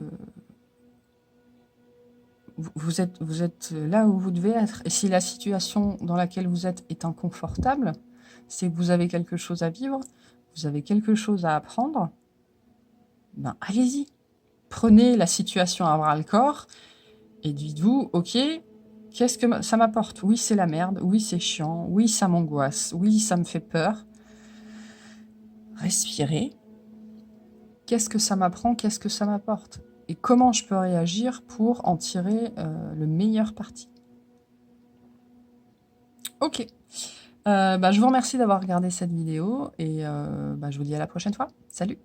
[SPEAKER 1] Vous êtes là où vous devez être. Et si la situation dans laquelle vous êtes est inconfortable, c'est que vous avez quelque chose à vivre, vous avez quelque chose à apprendre, ben allez-y. Prenez la situation à bras-le-corps et dites-vous, ok, qu'est-ce que ça m'apporte? Oui, c'est la merde, oui, c'est chiant, oui, ça m'angoisse, oui, ça me fait peur. Respirez. Qu'est-ce que ça m'apprend? Qu'est-ce que ça m'apporte? Et comment je peux réagir pour en tirer le meilleur parti? Ok. Je vous remercie d'avoir regardé cette vidéo et je vous dis à la prochaine fois. Salut!